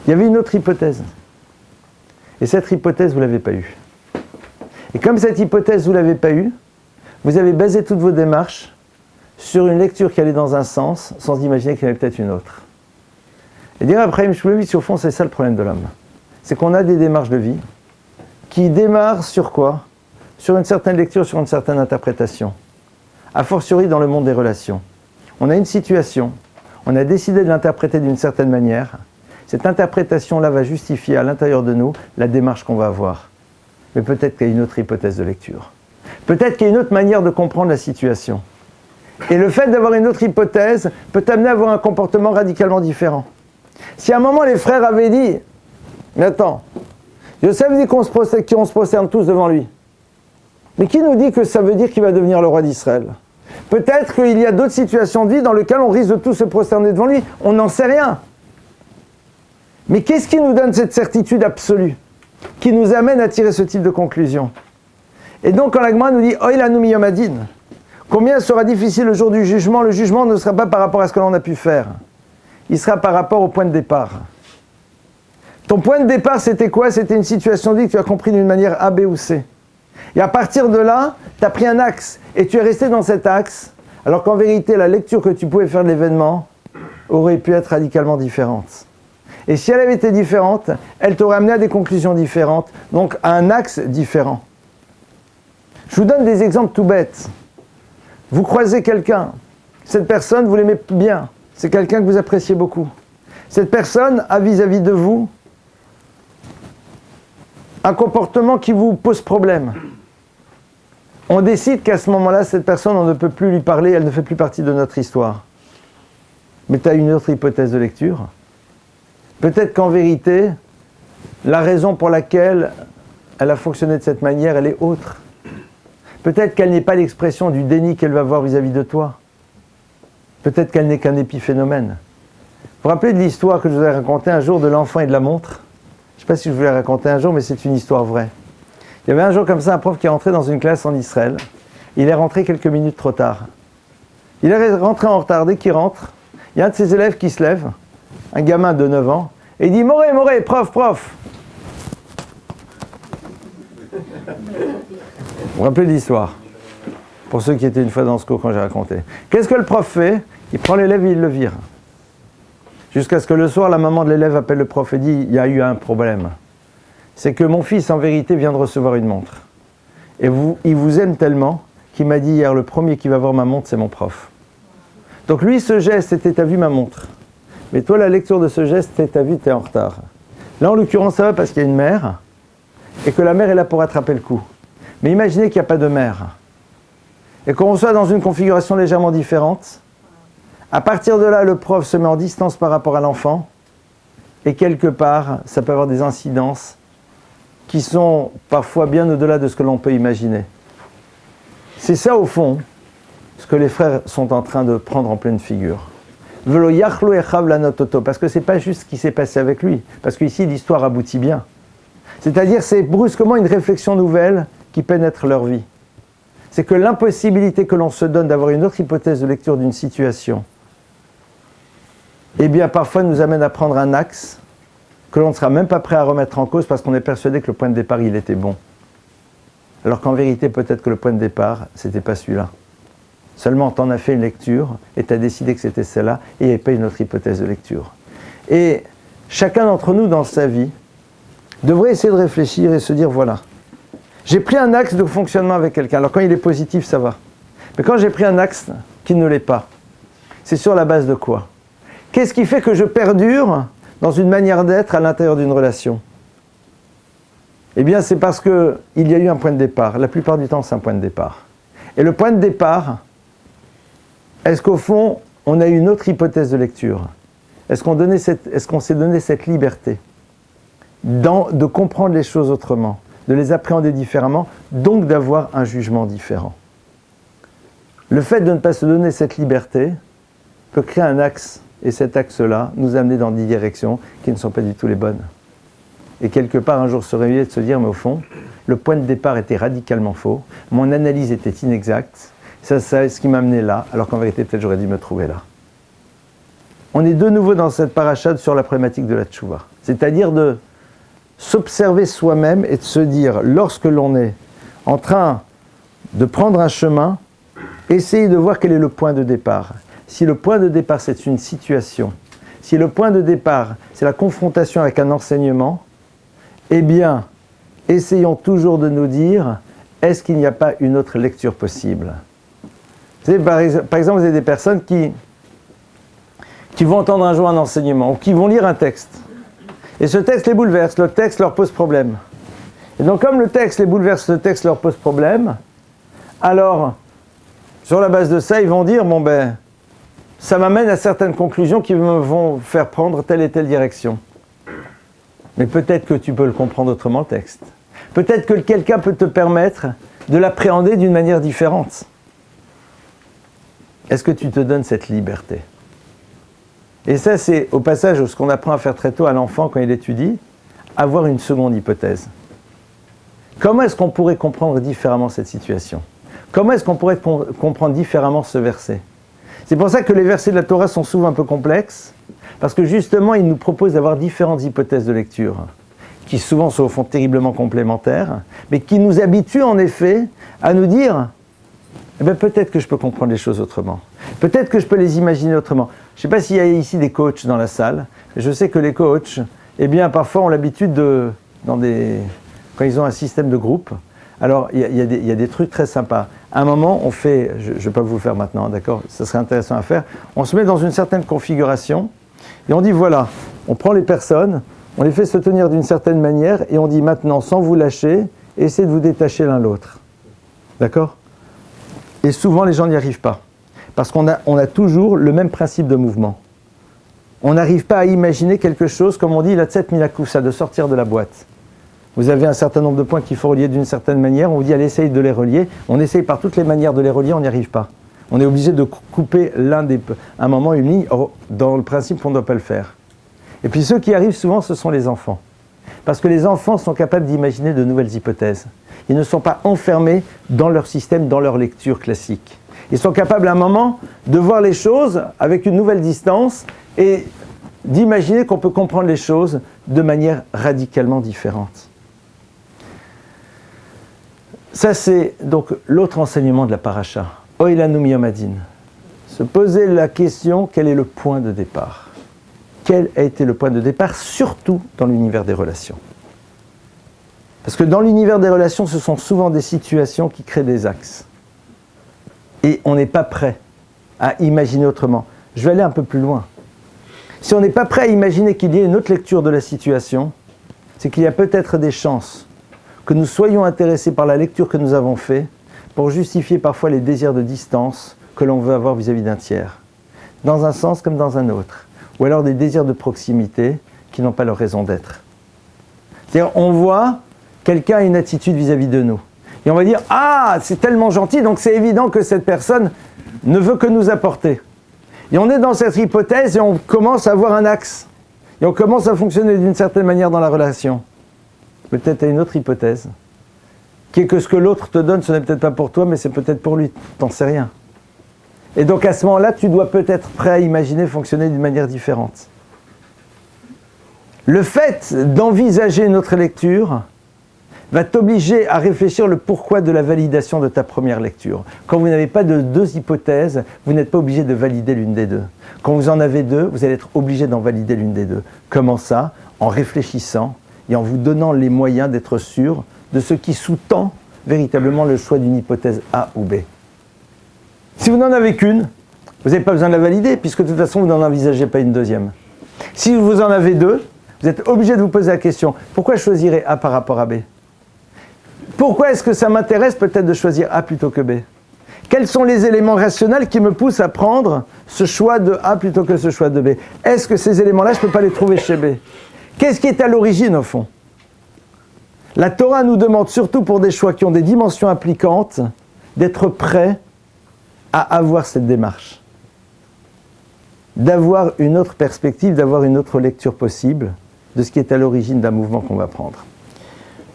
Il y avait une autre hypothèse. Et cette hypothèse, vous ne l'avez pas eue. Et comme cette hypothèse, vous ne l'avez pas eue, vous avez basé toutes vos démarches sur une lecture qui allait dans un sens, sans imaginer qu'il y avait peut-être une autre. Et dire Abraham Shmulevitch, au fond, c'est ça le problème de l'homme. C'est qu'on a des démarches de vie qui démarrent sur quoi? Sur une certaine lecture, sur une certaine interprétation. A fortiori dans le monde des relations. On a une situation, on a décidé de l'interpréter d'une certaine manière. Cette interprétation-là va justifier à l'intérieur de nous la démarche qu'on va avoir. Mais peut-être qu'il y a une autre hypothèse de lecture. Peut-être qu'il y a une autre manière de comprendre la situation. Et le fait d'avoir une autre hypothèse peut t'amener à avoir un comportement radicalement différent. Si à un moment les frères avaient dit « Mais attends, Joseph dit qu'on se prosterne tous devant lui. Mais qui nous dit que ça veut dire qu'il va devenir le roi d'Israël ? Peut-être qu'il y a d'autres situations de vie dans lesquelles on risque de tous se prosterner devant lui. On n'en sait rien. Mais qu'est-ce qui nous donne cette certitude absolue qui nous amène à tirer ce type de conclusion? Et donc quand la Gemara nous dit « Oïl anu miyom hadin », combien sera difficile le jour du jugement? Le jugement ne sera pas par rapport à ce que l'on a pu faire. Il sera par rapport au point de départ. Ton point de départ, c'était quoi? C'était une situation de vie que tu as compris d'une manière A, B ou C. Et à partir de là, tu as pris un axe. Et tu es resté dans cet axe, alors qu'en vérité, la lecture que tu pouvais faire de l'événement aurait pu être radicalement différente. Et si elle avait été différente, elle t'aurait amené à des conclusions différentes, donc à un axe différent. Je vous donne des exemples tout bêtes. Vous croisez quelqu'un, cette personne, vous l'aimez bien, c'est quelqu'un que vous appréciez beaucoup. Cette personne a vis-à-vis de vous un comportement qui vous pose problème. On décide qu'à ce moment-là, cette personne, on ne peut plus lui parler, elle ne fait plus partie de notre histoire. Mais tu as une autre hypothèse de lecture. Peut-être qu'en vérité, la raison pour laquelle elle a fonctionné de cette manière, elle est autre. Peut-être qu'elle n'est pas l'expression du déni qu'elle va avoir vis-à-vis de toi. Peut-être qu'elle n'est qu'un épiphénomène. Vous vous rappelez de l'histoire que je vous ai racontée un jour de l'enfant et de la montre? Je ne sais pas si je vous l'ai raconté un jour, mais c'est une histoire vraie. Il y avait un jour comme ça un prof qui est rentré dans une classe en Israël. Il est rentré quelques minutes trop tard. Il est rentré en retard. Dès qu'il rentre, il y a un de ses élèves qui se lève, un gamin de 9 ans, et il dit « Moré, Moré, prof, prof !» Vous vous rappelez de l'histoire? Pour ceux qui étaient une fois dans ce cours quand j'ai raconté. Qu'est-ce que le prof fait? Il prend l'élève et il le vire. Jusqu'à ce que le soir, la maman de l'élève appelle le prof et dit « Il y a eu un problème. C'est que mon fils, en vérité, vient de recevoir une montre. Et il vous aime tellement qu'il m'a dit hier, le premier qui va voir ma montre, c'est mon prof. Donc lui, ce geste, c'était « T'as vu ma montre ?» Mais toi, la lecture de ce geste, c'est « T'as vu, t'es en retard. » Là, en l'occurrence, ça va parce qu'il y a une mère et que la mère est là pour attraper le coup. Mais imaginez qu'il n'y a pas de mère et qu'on soit dans une configuration légèrement différente. À partir de là, le prof se met en distance par rapport à l'enfant et quelque part, ça peut avoir des incidences qui sont parfois bien au-delà de ce que l'on peut imaginer. C'est ça, au fond, ce que les frères sont en train de prendre en pleine figure. Parce que ce n'est pas juste ce qui s'est passé avec lui, parce qu'ici, l'histoire aboutit bien. C'est-à-dire, c'est brusquement une réflexion nouvelle qui pénètre leur vie. C'est que l'impossibilité que l'on se donne d'avoir une autre hypothèse de lecture d'une situation, eh bien, parfois nous amène à prendre un axe que l'on ne sera même pas prêt à remettre en cause parce qu'on est persuadé que le point de départ, il était bon. Alors qu'en vérité, peut-être que le point de départ, c'était pas celui-là. Seulement, tu en as fait une lecture et tu as décidé que c'était celle-là et il n'y avait pas une autre hypothèse de lecture. Et chacun d'entre nous, dans sa vie, devrait essayer de réfléchir et se dire, voilà, j'ai pris un axe de fonctionnement avec quelqu'un. Alors quand il est positif, ça va. Mais quand j'ai pris un axe qui ne l'est pas, c'est sur la base de quoi? Qu'est-ce qui fait que je perdure dans une manière d'être à l'intérieur d'une relation? Eh bien, c'est parce qu'il y a eu un point de départ. La plupart du temps, c'est un point de départ. Et le point de départ, est-ce qu'au fond, on a une autre hypothèse de lecture? Est-ce qu'on s'est donné cette liberté de comprendre les choses autrement, de les appréhender différemment, donc d'avoir un jugement différent? Le fait de ne pas se donner cette liberté peut créer un axe, et cet axe-là nous amener dans des directions qui ne sont pas du tout les bonnes. Et quelque part, un jour se réveiller et de se dire, mais au fond, le point de départ était radicalement faux, mon analyse était inexacte, c'est ce qui m'a amené là, alors qu'en vérité, peut-être j'aurais dû me trouver là. On est de nouveau dans cette paracha sur la problématique de la tchouva, c'est-à-dire de s'observer soi-même et de se dire, lorsque l'on est en train de prendre un chemin, essayez de voir quel est le point de départ. Si le point de départ, c'est une situation, si le point de départ, c'est la confrontation avec un enseignement, eh bien, essayons toujours de nous dire, est-ce qu'il n'y a pas une autre lecture possible? Vous savez, par exemple, vous avez des personnes qui vont entendre un jour un enseignement, ou qui vont lire un texte. Et ce texte les bouleverse, le texte leur pose problème. Et donc, comme le texte les bouleverse, le texte leur pose problème, alors, sur la base de ça, ils vont dire, bon ben, ça m'amène à certaines conclusions qui me vont faire prendre telle et telle direction. Mais peut-être que tu peux le comprendre autrement, le texte. Peut-être que quelqu'un peut te permettre de l'appréhender d'une manière différente. Est-ce que tu te donnes cette liberté? Et ça, c'est au passage ce qu'on apprend à faire très tôt à l'enfant quand il étudie, avoir une seconde hypothèse. Comment est-ce qu'on pourrait comprendre différemment cette situation? Comment est-ce qu'on pourrait comprendre différemment ce verset? C'est pour ça que les versets de la Torah sont souvent un peu complexes, parce que justement, ils nous proposent d'avoir différentes hypothèses de lecture, qui souvent sont au fond terriblement complémentaires, mais qui nous habituent en effet à nous dire, eh bien, peut-être que je peux comprendre les choses autrement. Peut-être que je peux les imaginer autrement. Je ne sais pas s'il y a ici des coachs dans la salle, mais je sais que les coachs, eh bien, parfois ont l'habitude quand ils ont un système de groupe, alors il y a des trucs très sympas. À un moment, on fait, je ne vais pas vous le faire maintenant, d'accord, ça serait intéressant à faire, on se met dans une certaine configuration, et on dit voilà, on prend les personnes, on les fait se tenir d'une certaine manière, et on dit maintenant, sans vous lâcher, essayez de vous détacher l'un l'autre. D'accord? Et souvent, les gens n'y arrivent pas. Parce qu'on a toujours le même principe de mouvement. On n'arrive pas à imaginer quelque chose, comme on dit, la tset milakoussa, de sortir de la boîte. Vous avez un certain nombre de points qu'il faut relier d'une certaine manière, on vous dit, allez, essaye de les relier. On essaye par toutes les manières de les relier, on n'y arrive pas. On est obligé de couper un moment, une ligne. Or, dans le principe, on ne doit pas le faire. Et puis ceux qui arrivent souvent, ce sont les enfants. Parce que les enfants sont capables d'imaginer de nouvelles hypothèses. Ils ne sont pas enfermés dans leur système, dans leur lecture classique. Ils sont capables à un moment de voir les choses avec une nouvelle distance et d'imaginer qu'on peut comprendre les choses de manière radicalement différente. Ça, c'est donc l'autre enseignement de la paracha. Oilanu miyamadin. Se poser la question, quel est le point de départ? Quel a été le point de départ, surtout dans l'univers des relations? Parce que dans l'univers des relations, ce sont souvent des situations qui créent des axes. Et on n'est pas prêt à imaginer autrement. Je vais aller un peu plus loin. Si on n'est pas prêt à imaginer qu'il y ait une autre lecture de la situation, c'est qu'il y a peut-être des chances que nous soyons intéressés par la lecture que nous avons faite pour justifier parfois les désirs de distance que l'on veut avoir vis-à-vis d'un tiers, dans un sens comme dans un autre, ou alors des désirs de proximité qui n'ont pas leur raison d'être. C'est-à-dire, on voit quelqu'un a une attitude vis-à-vis de nous, et on va dire « Ah, c'est tellement gentil, donc c'est évident que cette personne ne veut que nous apporter. » Et on est dans cette hypothèse et on commence à avoir un axe, et on commence à fonctionner d'une certaine manière dans la relation. Peut-être à une autre hypothèse, qui est que ce que l'autre te donne, ce n'est peut-être pas pour toi, mais c'est peut-être pour lui, t'en sais rien. Et donc à ce moment-là, tu dois peut-être prêt à imaginer fonctionner d'une manière différente. Le fait d'envisager une autre lecture va t'obliger à réfléchir le pourquoi de la validation de ta première lecture. Quand vous n'avez pas de deux hypothèses, vous n'êtes pas obligé de valider l'une des deux. Quand vous en avez deux, vous allez être obligé d'en valider l'une des deux. Comment ça? En réfléchissant et en vous donnant les moyens d'être sûr de ce qui sous-tend véritablement le choix d'une hypothèse A ou B. Si vous n'en avez qu'une, vous n'avez pas besoin de la valider, puisque de toute façon, vous n'en envisagez pas une deuxième. Si vous en avez deux, vous êtes obligé de vous poser la question, pourquoi je choisirais A par rapport à B? Pourquoi est-ce que ça m'intéresse peut-être de choisir A plutôt que B? Quels sont les éléments rationnels qui me poussent à prendre ce choix de A plutôt que ce choix de B? Est-ce que ces éléments-là, je ne peux pas les trouver chez B? Qu'est-ce qui est à l'origine, au fond? La Torah nous demande, surtout pour des choix qui ont des dimensions impliquantes, d'être prêt à avoir cette démarche, d'avoir une autre perspective, d'avoir une autre lecture possible de ce qui est à l'origine d'un mouvement qu'on va prendre.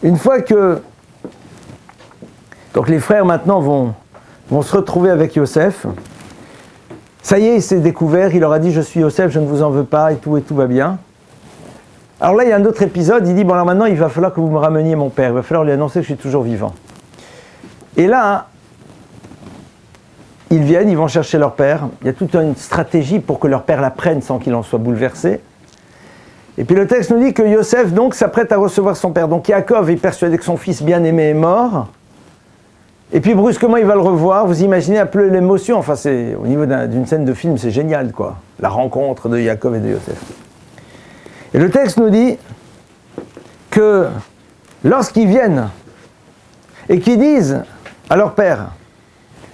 Une fois que donc les frères maintenant vont se retrouver avec Yosef, ça y est, il s'est découvert, il leur a dit « Je suis Yosef, je ne vous en veux pas, et tout va bien ». Alors là, il y a un autre épisode, il dit « Bon, alors maintenant, il va falloir que vous me rameniez mon père, il va falloir lui annoncer que je suis toujours vivant ». Et là, ils viennent, ils vont chercher leur père, il y a toute une stratégie pour que leur père la prenne sans qu'il en soit bouleversé. Et puis le texte nous dit que Yosef, donc, s'apprête à recevoir son père. Donc Yaakov est persuadé que son fils bien-aimé est mort. Et puis brusquement, il va le revoir. Vous imaginez un peu l'émotion. Enfin, c'est, au niveau d'une scène de film, c'est génial, quoi. La rencontre de Yaakov et de Yosef. Et le texte nous dit que lorsqu'ils viennent et qu'ils disent à leur père,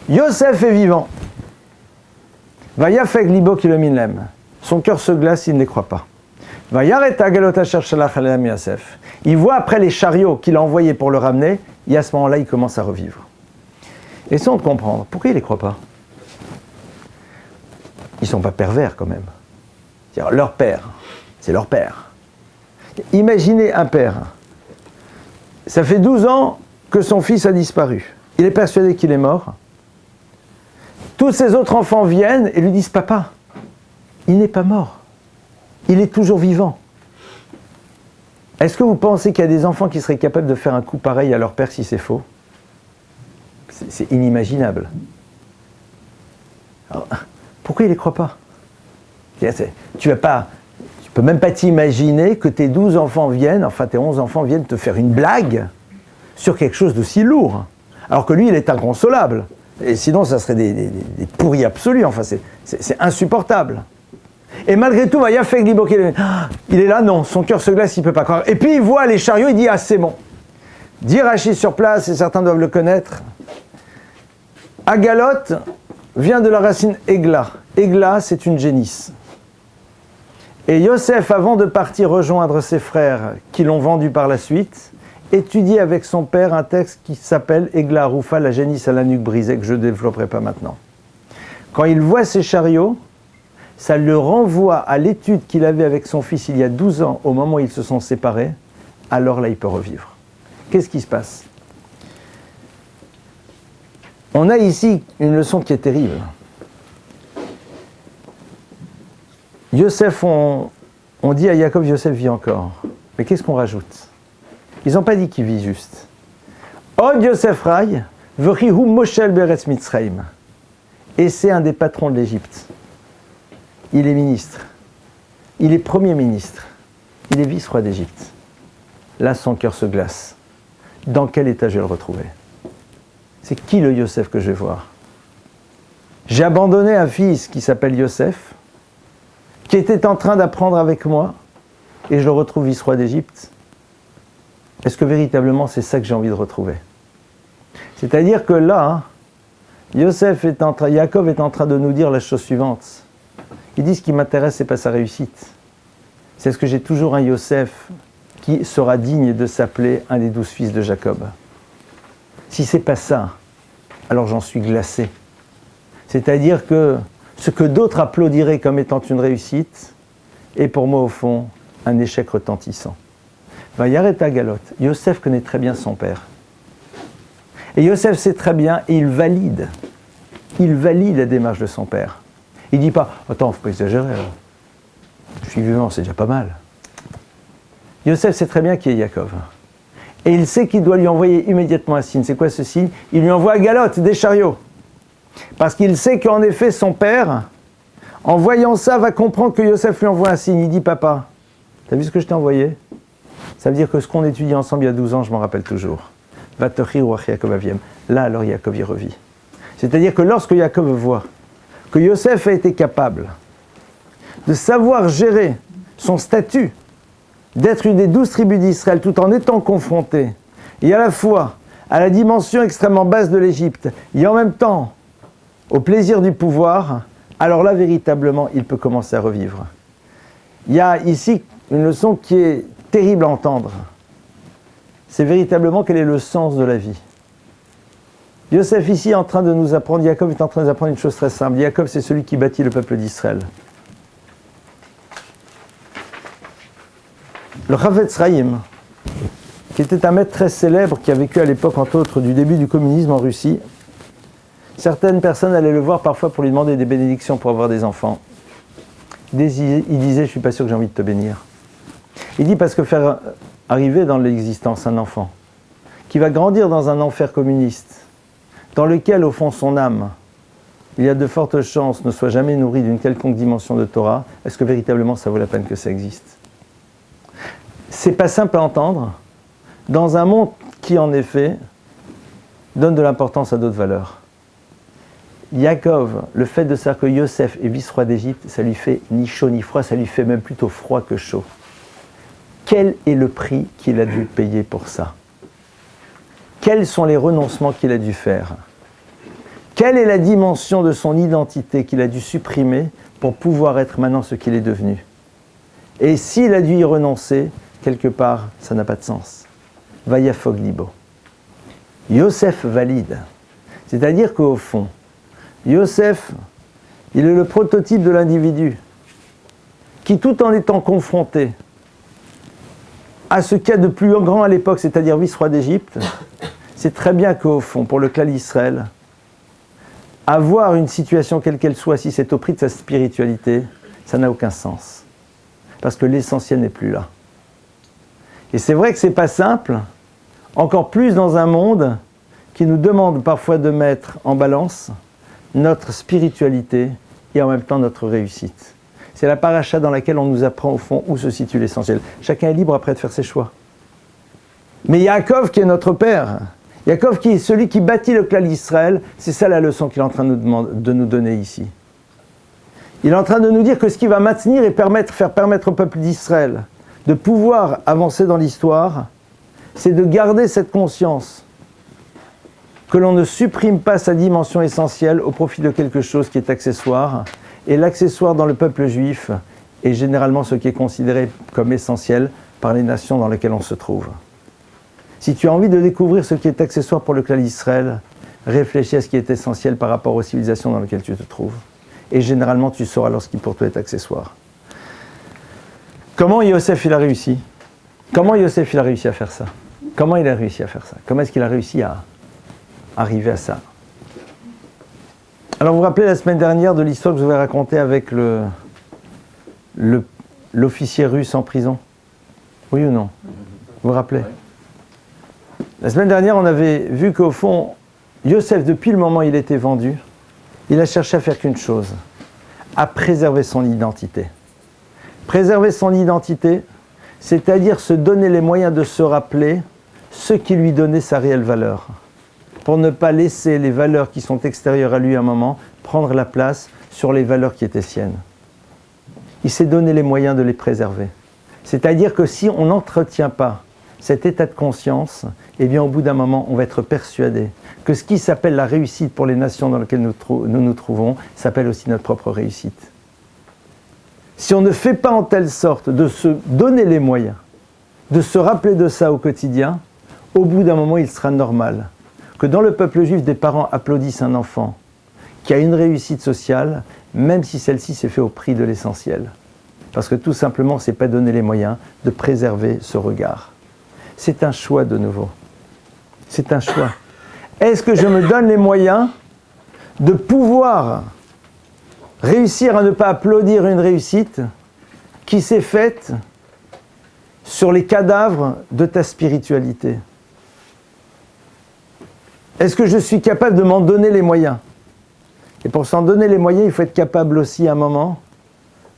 Yosef est vivant, Vayafek libo kilominlem, son cœur se glace, il ne les croit pas. Il voit après les chariots qu'il a envoyés pour le ramener, et à ce moment-là, il commence à revivre. Essayons de comprendre, pourquoi il ne les croit pas? Ils ne sont pas pervers quand même. C'est-à-dire, leur père, c'est leur père. Imaginez un père. Ça fait 12 ans que son fils a disparu. Il est persuadé qu'il est mort. Tous ses autres enfants viennent et lui disent « Papa, il n'est pas mort. Il est toujours vivant. » Est-ce que vous pensez qu'il y a des enfants qui seraient capables de faire un coup pareil à leur père si c'est faux? C'est inimaginable. Alors, pourquoi il ne les croit pas? Tu peux même pas t'imaginer que tes 12 enfants viennent, enfin tes 11 enfants viennent te faire une blague sur quelque chose d'aussi lourd. Alors que lui, il est inconsolable. Et sinon, ça serait des pourris absolus. Enfin, c'est insupportable. Et malgré tout, Vayafek libo kilominlem, il est là, non, son cœur se glace, il ne peut pas croire. Et puis il voit les chariots, il dit « Ah, c'est bon ». Dit Rachid sur place, et certains doivent le connaître, Agalot vient de la racine Egla. Egla, c'est une génisse. Et Yosef, avant de partir rejoindre ses frères qui l'ont vendu par la suite, étudie avec son père un texte qui s'appelle Egla Arufa, la génisse à la nuque brisée, que je ne développerai pas maintenant. Quand il voit ces chariots, ça le renvoie à l'étude qu'il avait avec son fils il y a 12 ans, au moment où ils se sont séparés, alors là il peut revivre. Qu'est-ce qui se passe? On a ici une leçon qui est terrible. Yosef, on dit à Yaakov, Yosef vit encore. Mais qu'est-ce qu'on rajoute? Ils n'ont pas dit qu'il vit juste. Od Yosef Rai, v'rihu moshel beretz Mitzrayim. Et c'est un des patrons de l'Égypte. Il est ministre. Il est premier ministre. Il est vice-roi d'Égypte. Là, son cœur se glace. Dans quel état je vais le retrouver? C'est qui le Yosef que je vais voir? J'ai abandonné un fils qui s'appelle Yosef, qui était en train d'apprendre avec moi, et je le retrouve vice-roi d'Égypte. Est-ce que véritablement c'est ça que j'ai envie de retrouver? C'est-à-dire que là, Yaakov est en train de nous dire la chose suivante. Il dit ce qui m'intéresse, c'est pas sa réussite. C'est ce que j'ai toujours un Yosef qui sera digne de s'appeler un des 12 fils de Jacob. Si c'est pas ça, alors j'en suis glacé. C'est-à-dire que ce que d'autres applaudiraient comme étant une réussite est pour moi au fond un échec retentissant. Vayaret Agalot, Yosef connaît très bien son père. Et Yosef sait très bien et il valide la démarche de son père. Il ne dit pas « Attends, il ne faut pas exagérer, je suis vivant, c'est déjà pas mal ». Yosef sait très bien qui est Yaakov. Et il sait qu'il doit lui envoyer immédiatement un signe. C'est quoi ce signe? Il lui envoie Agalot, des chariots. Parce qu'il sait qu'en effet, son père, en voyant ça, va comprendre que Yosef lui envoie un signe. Il dit « Papa, t'as vu ce que je t'ai envoyé? Ça veut dire que ce qu'on étudie ensemble il y a 12 ans, je m'en rappelle toujours. Vatochi ruach Yaakov aviem. Là, alors Yaakov y revit. C'est-à-dire que lorsque Yaakov voit que Yosef a été capable de savoir gérer son statut, d'être une des 12 tribus d'Israël tout en étant confronté, et à la fois à la dimension extrêmement basse de l'Égypte, et en même temps au plaisir du pouvoir, alors là, véritablement, il peut commencer à revivre. Il y a ici une leçon qui est terrible à entendre. C'est véritablement quel est le sens de la vie. Yosef ici est en train de nous apprendre, Yaakov est en train de nous apprendre une chose très simple. Yaakov, c'est celui qui bâtit le peuple d'Israël. Le Chavetz Chaim, qui était un maître très célèbre, qui a vécu à l'époque, entre autres, du début du communisme en Russie, certaines personnes allaient le voir parfois pour lui demander des bénédictions pour avoir des enfants. Il disait, je ne suis pas sûr que j'ai envie de te bénir. Il dit parce que faire arriver dans l'existence un enfant qui va grandir dans un enfer communiste, dans lequel, au fond, son âme, il y a de fortes chances, ne soit jamais nourrie d'une quelconque dimension de Torah, est-ce que véritablement ça vaut la peine que ça existe? C'est pas simple à entendre, dans un monde qui, en effet, donne de l'importance à d'autres valeurs. Yaakov, le fait de savoir que Yosef est vice-roi d'Égypte, ça lui fait ni chaud ni froid, ça lui fait même plutôt froid que chaud. Quel est le prix qu'il a dû payer pour ça? Quels sont les renoncements qu'il a dû faire? Quelle est la dimension de son identité qu'il a dû supprimer pour pouvoir être maintenant ce qu'il est devenu? Et s'il a dû y renoncer, quelque part, ça n'a pas de sens. Vayafog libo. Yosef valide. C'est-à-dire qu'au fond, Yosef, il est le prototype de l'individu qui, tout en étant confronté à ce qu'il y a de plus grand à l'époque, c'est-à-dire vice-roi d'Égypte, c'est très bien qu'au fond, pour le clan d'Israël, avoir une situation quelle qu'elle soit, si c'est au prix de sa spiritualité, ça n'a aucun sens. Parce que l'essentiel n'est plus là. Et c'est vrai que c'est pas simple, encore plus dans un monde qui nous demande parfois de mettre en balance notre spiritualité et en même temps notre réussite. C'est la paracha dans laquelle on nous apprend au fond où se situe l'essentiel. Chacun est libre après de faire ses choix. Mais Yaakov qui est notre père, Yaakov qui est celui qui bâtit le clan d'Israël, c'est ça la leçon qu'il est en train de nous donner ici. Il est en train de nous dire que ce qui va maintenir et faire permettre au peuple d'Israël de pouvoir avancer dans l'histoire, c'est de garder cette conscience que l'on ne supprime pas sa dimension essentielle au profit de quelque chose qui est accessoire. Et l'accessoire dans le peuple juif est généralement ce qui est considéré comme essentiel par les nations dans lesquelles on se trouve. Si tu as envie de découvrir ce qui est accessoire pour le clan d'Israël, réfléchis à ce qui est essentiel par rapport aux civilisations dans lesquelles tu te trouves. Et généralement, tu sauras lorsqu'il pour toi est accessoire. Comment Yosef il a réussi? Comment Yosef il a réussi à faire ça? Comment il a réussi à faire ça? Comment est-ce qu'il a réussi à arriver à ça? Alors vous vous rappelez la semaine dernière de l'histoire que je vous ai racontée avec l'officier russe en prison? Oui ou non? Vous vous rappelez? La semaine dernière, on avait vu qu'au fond, Yosef, depuis le moment où il était vendu, il a cherché à faire qu'une chose, à préserver son identité. Préserver son identité, c'est-à-dire se donner les moyens de se rappeler ce qui lui donnait sa réelle valeur, pour ne pas laisser les valeurs qui sont extérieures à lui à un moment prendre la place sur les valeurs qui étaient siennes. Il s'est donné les moyens de les préserver. C'est-à-dire que si on n'entretient pas cet état de conscience, eh bien au bout d'un moment, on va être persuadé que ce qui s'appelle la réussite pour les nations dans lesquelles nous nous trouvons, s'appelle aussi notre propre réussite. Si on ne fait pas en telle sorte de se donner les moyens, de se rappeler de ça au quotidien, au bout d'un moment, il sera normal que dans le peuple juif, des parents applaudissent un enfant qui a une réussite sociale, même si celle-ci s'est faite au prix de l'essentiel. Parce que tout simplement, c'est pas donner les moyens de préserver ce regard. C'est un choix de nouveau. C'est un choix. Est-ce que je me donne les moyens de pouvoir réussir à ne pas applaudir une réussite qui s'est faite sur les cadavres de ta spiritualité? Est-ce que je suis capable de m'en donner les moyens? Et pour s'en donner les moyens, il faut être capable aussi à un moment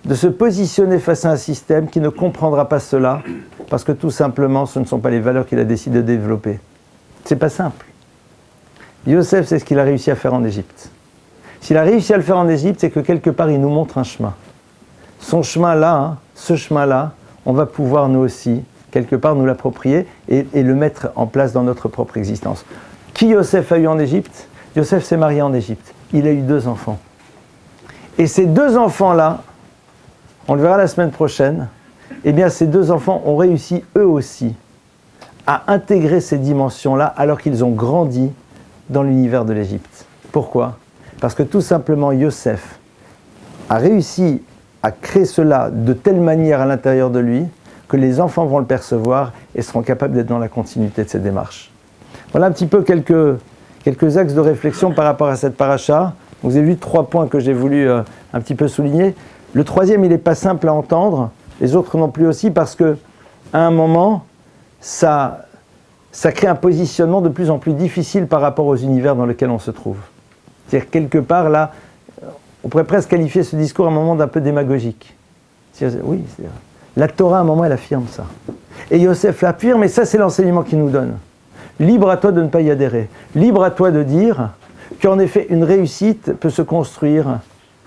de se positionner face à un système qui ne comprendra pas cela, parce que tout simplement, ce ne sont pas les valeurs qu'il a décidé de développer. C'est pas simple. Yosef, c'est ce qu'il a réussi à faire en Égypte. S'il a réussi à le faire en Égypte, c'est que quelque part, il nous montre un chemin. Son chemin-là, ce chemin-là, on va pouvoir nous aussi, quelque part, nous l'approprier et le mettre en place dans notre propre existence. Qui Yosef a eu en Égypte? Yosef s'est marié en Égypte. il a eu 2 enfants. Et ces 2 enfants-là, on le verra la semaine prochaine, eh bien ces 2 enfants ont réussi eux aussi à intégrer ces dimensions-là alors qu'ils ont grandi dans l'univers de l'Égypte. Pourquoi ? Parce que tout simplement Yosef a réussi à créer cela de telle manière à l'intérieur de lui que les enfants vont le percevoir et seront capables d'être dans la continuité de ces démarches. Voilà un petit peu quelques axes de réflexion par rapport à cette paracha. Vous avez vu 3 points que j'ai voulu un petit peu souligner. Le 3e, il n'est pas simple à entendre, les autres non plus aussi, parce qu'à un moment, ça crée un positionnement de plus en plus difficile par rapport aux univers dans lesquels on se trouve. C'est-à-dire quelque part, là, on pourrait presque qualifier ce discours à un moment d'un peu démagogique. Oui, la Torah, à un moment, elle affirme ça. Et Yosef l'affirme, et ça, c'est l'enseignement qu'il nous donne. Libre à toi de ne pas y adhérer. Libre à toi de dire qu'en effet, une réussite peut se construire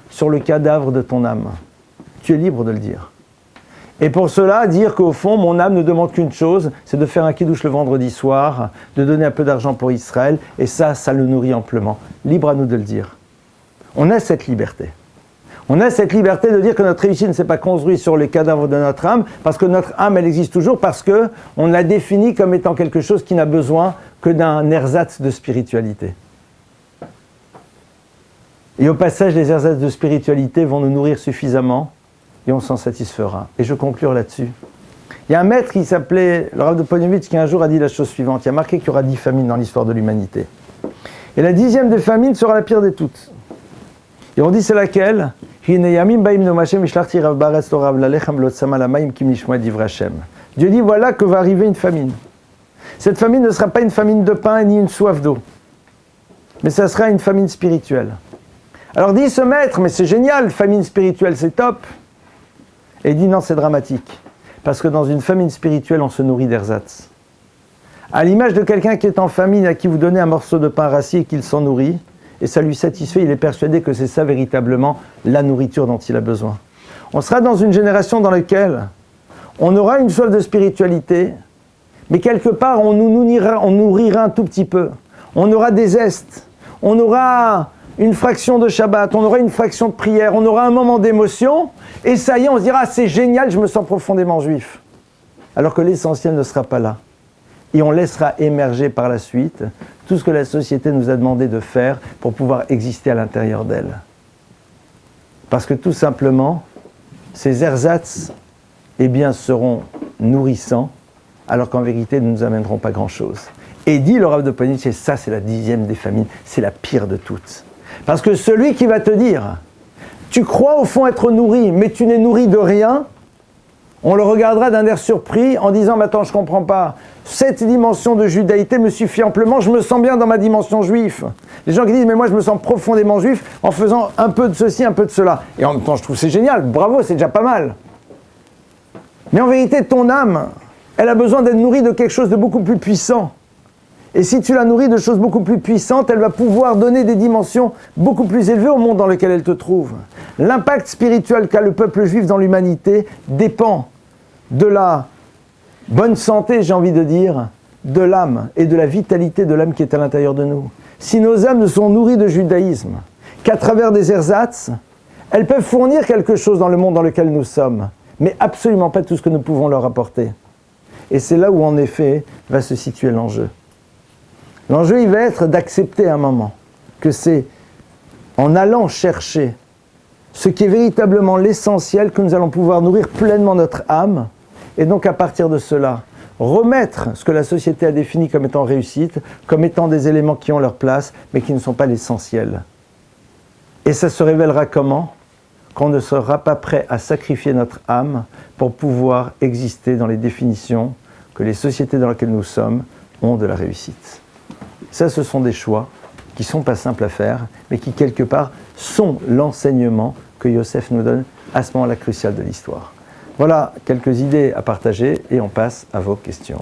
sur le cadavre de ton âme. Tu es libre de le dire. Et pour cela, dire qu'au fond, mon âme ne demande qu'une chose, c'est de faire un kidouche le vendredi soir, de donner un peu d'argent pour Israël, et ça le nourrit amplement. Libre à nous de le dire. On a cette liberté. On a cette liberté de dire que notre réussite ne s'est pas construite sur les cadavres de notre âme, parce que notre âme, elle existe toujours, parce qu'on l'a définie comme étant quelque chose qui n'a besoin que d'un ersatz de spiritualité. Et au passage, les ersatz de spiritualité vont nous nourrir suffisamment, et on s'en satisfera. Et je conclure là-dessus. Il y a un maître qui s'appelait le Rav de Ponevezh qui un jour a dit la chose suivante. Il y a marqué qu'il y aura 10 famines dans l'histoire de l'humanité. Et la 10e des famines sera la pire de toutes. Et on dit c'est laquelle ? Dieu dit voilà que va arriver une famine. Cette famine ne sera pas une famine de pain ni une soif d'eau, mais ça sera une famine spirituelle. Alors dit ce maître, mais c'est génial, famine spirituelle c'est top. Et il dit non, c'est dramatique. Parce que dans une famine spirituelle, on se nourrit d'ersatz. À l'image de quelqu'un qui est en famine, à qui vous donnez un morceau de pain rassis et qu'il s'en nourrit, et ça lui satisfait, il est persuadé que c'est ça véritablement la nourriture dont il a besoin. On sera dans une génération dans laquelle on aura une soif de spiritualité, mais quelque part on nourrira un tout petit peu. On aura des zestes, on aura une fraction de Shabbat, on aura une fraction de prière, on aura un moment d'émotion, et ça y est, on se dira, c'est génial, je me sens profondément juif. Alors que l'essentiel ne sera pas là. Et on laissera émerger par la suite tout ce que la société nous a demandé de faire pour pouvoir exister à l'intérieur d'elle. Parce que tout simplement, ces ersatz, eh bien, seront nourrissants, alors qu'en vérité, ne nous amèneront pas grand-chose. Et dit le Rav de Ponevezh, ça c'est la 10e des famines, c'est la pire de toutes. Parce que celui qui va te dire, tu crois au fond être nourri, mais tu n'es nourri de rien, on le regardera d'un air surpris en disant, mais attends, je ne comprends pas, cette dimension de judaïté me suffit amplement, je me sens bien dans ma dimension juive. Les gens qui disent, mais moi je me sens profondément juif en faisant un peu de ceci, un peu de cela. Et en même temps, je trouve que c'est génial, bravo, c'est déjà pas mal. Mais en vérité, ton âme, elle a besoin d'être nourrie de quelque chose de beaucoup plus puissant. Et si tu la nourris de choses beaucoup plus puissantes, elle va pouvoir donner des dimensions beaucoup plus élevées au monde dans lequel elle te trouve. L'impact spirituel qu'a le peuple juif dans l'humanité dépend de la bonne santé, j'ai envie de dire, de l'âme et de la vitalité de l'âme qui est à l'intérieur de nous. Si nos âmes ne sont nourries de judaïsme qu'à travers des ersatz, elles peuvent fournir quelque chose dans le monde dans lequel nous sommes, mais absolument pas tout ce que nous pouvons leur apporter. Et c'est là où en effet va se situer l'enjeu. L'enjeu, il va être d'accepter à un moment que c'est en allant chercher ce qui est véritablement l'essentiel que nous allons pouvoir nourrir pleinement notre âme, et donc à partir de cela, remettre ce que la société a défini comme étant réussite, comme étant des éléments qui ont leur place, mais qui ne sont pas l'essentiel. Et ça se révélera comment ? Qu'on ne sera pas prêt à sacrifier notre âme pour pouvoir exister dans les définitions que les sociétés dans lesquelles nous sommes ont de la réussite. Ça, ce sont des choix qui ne sont pas simples à faire, mais qui, quelque part, sont l'enseignement que Yosef nous donne à ce moment-là crucial de l'histoire. Voilà quelques idées à partager et on passe à vos questions.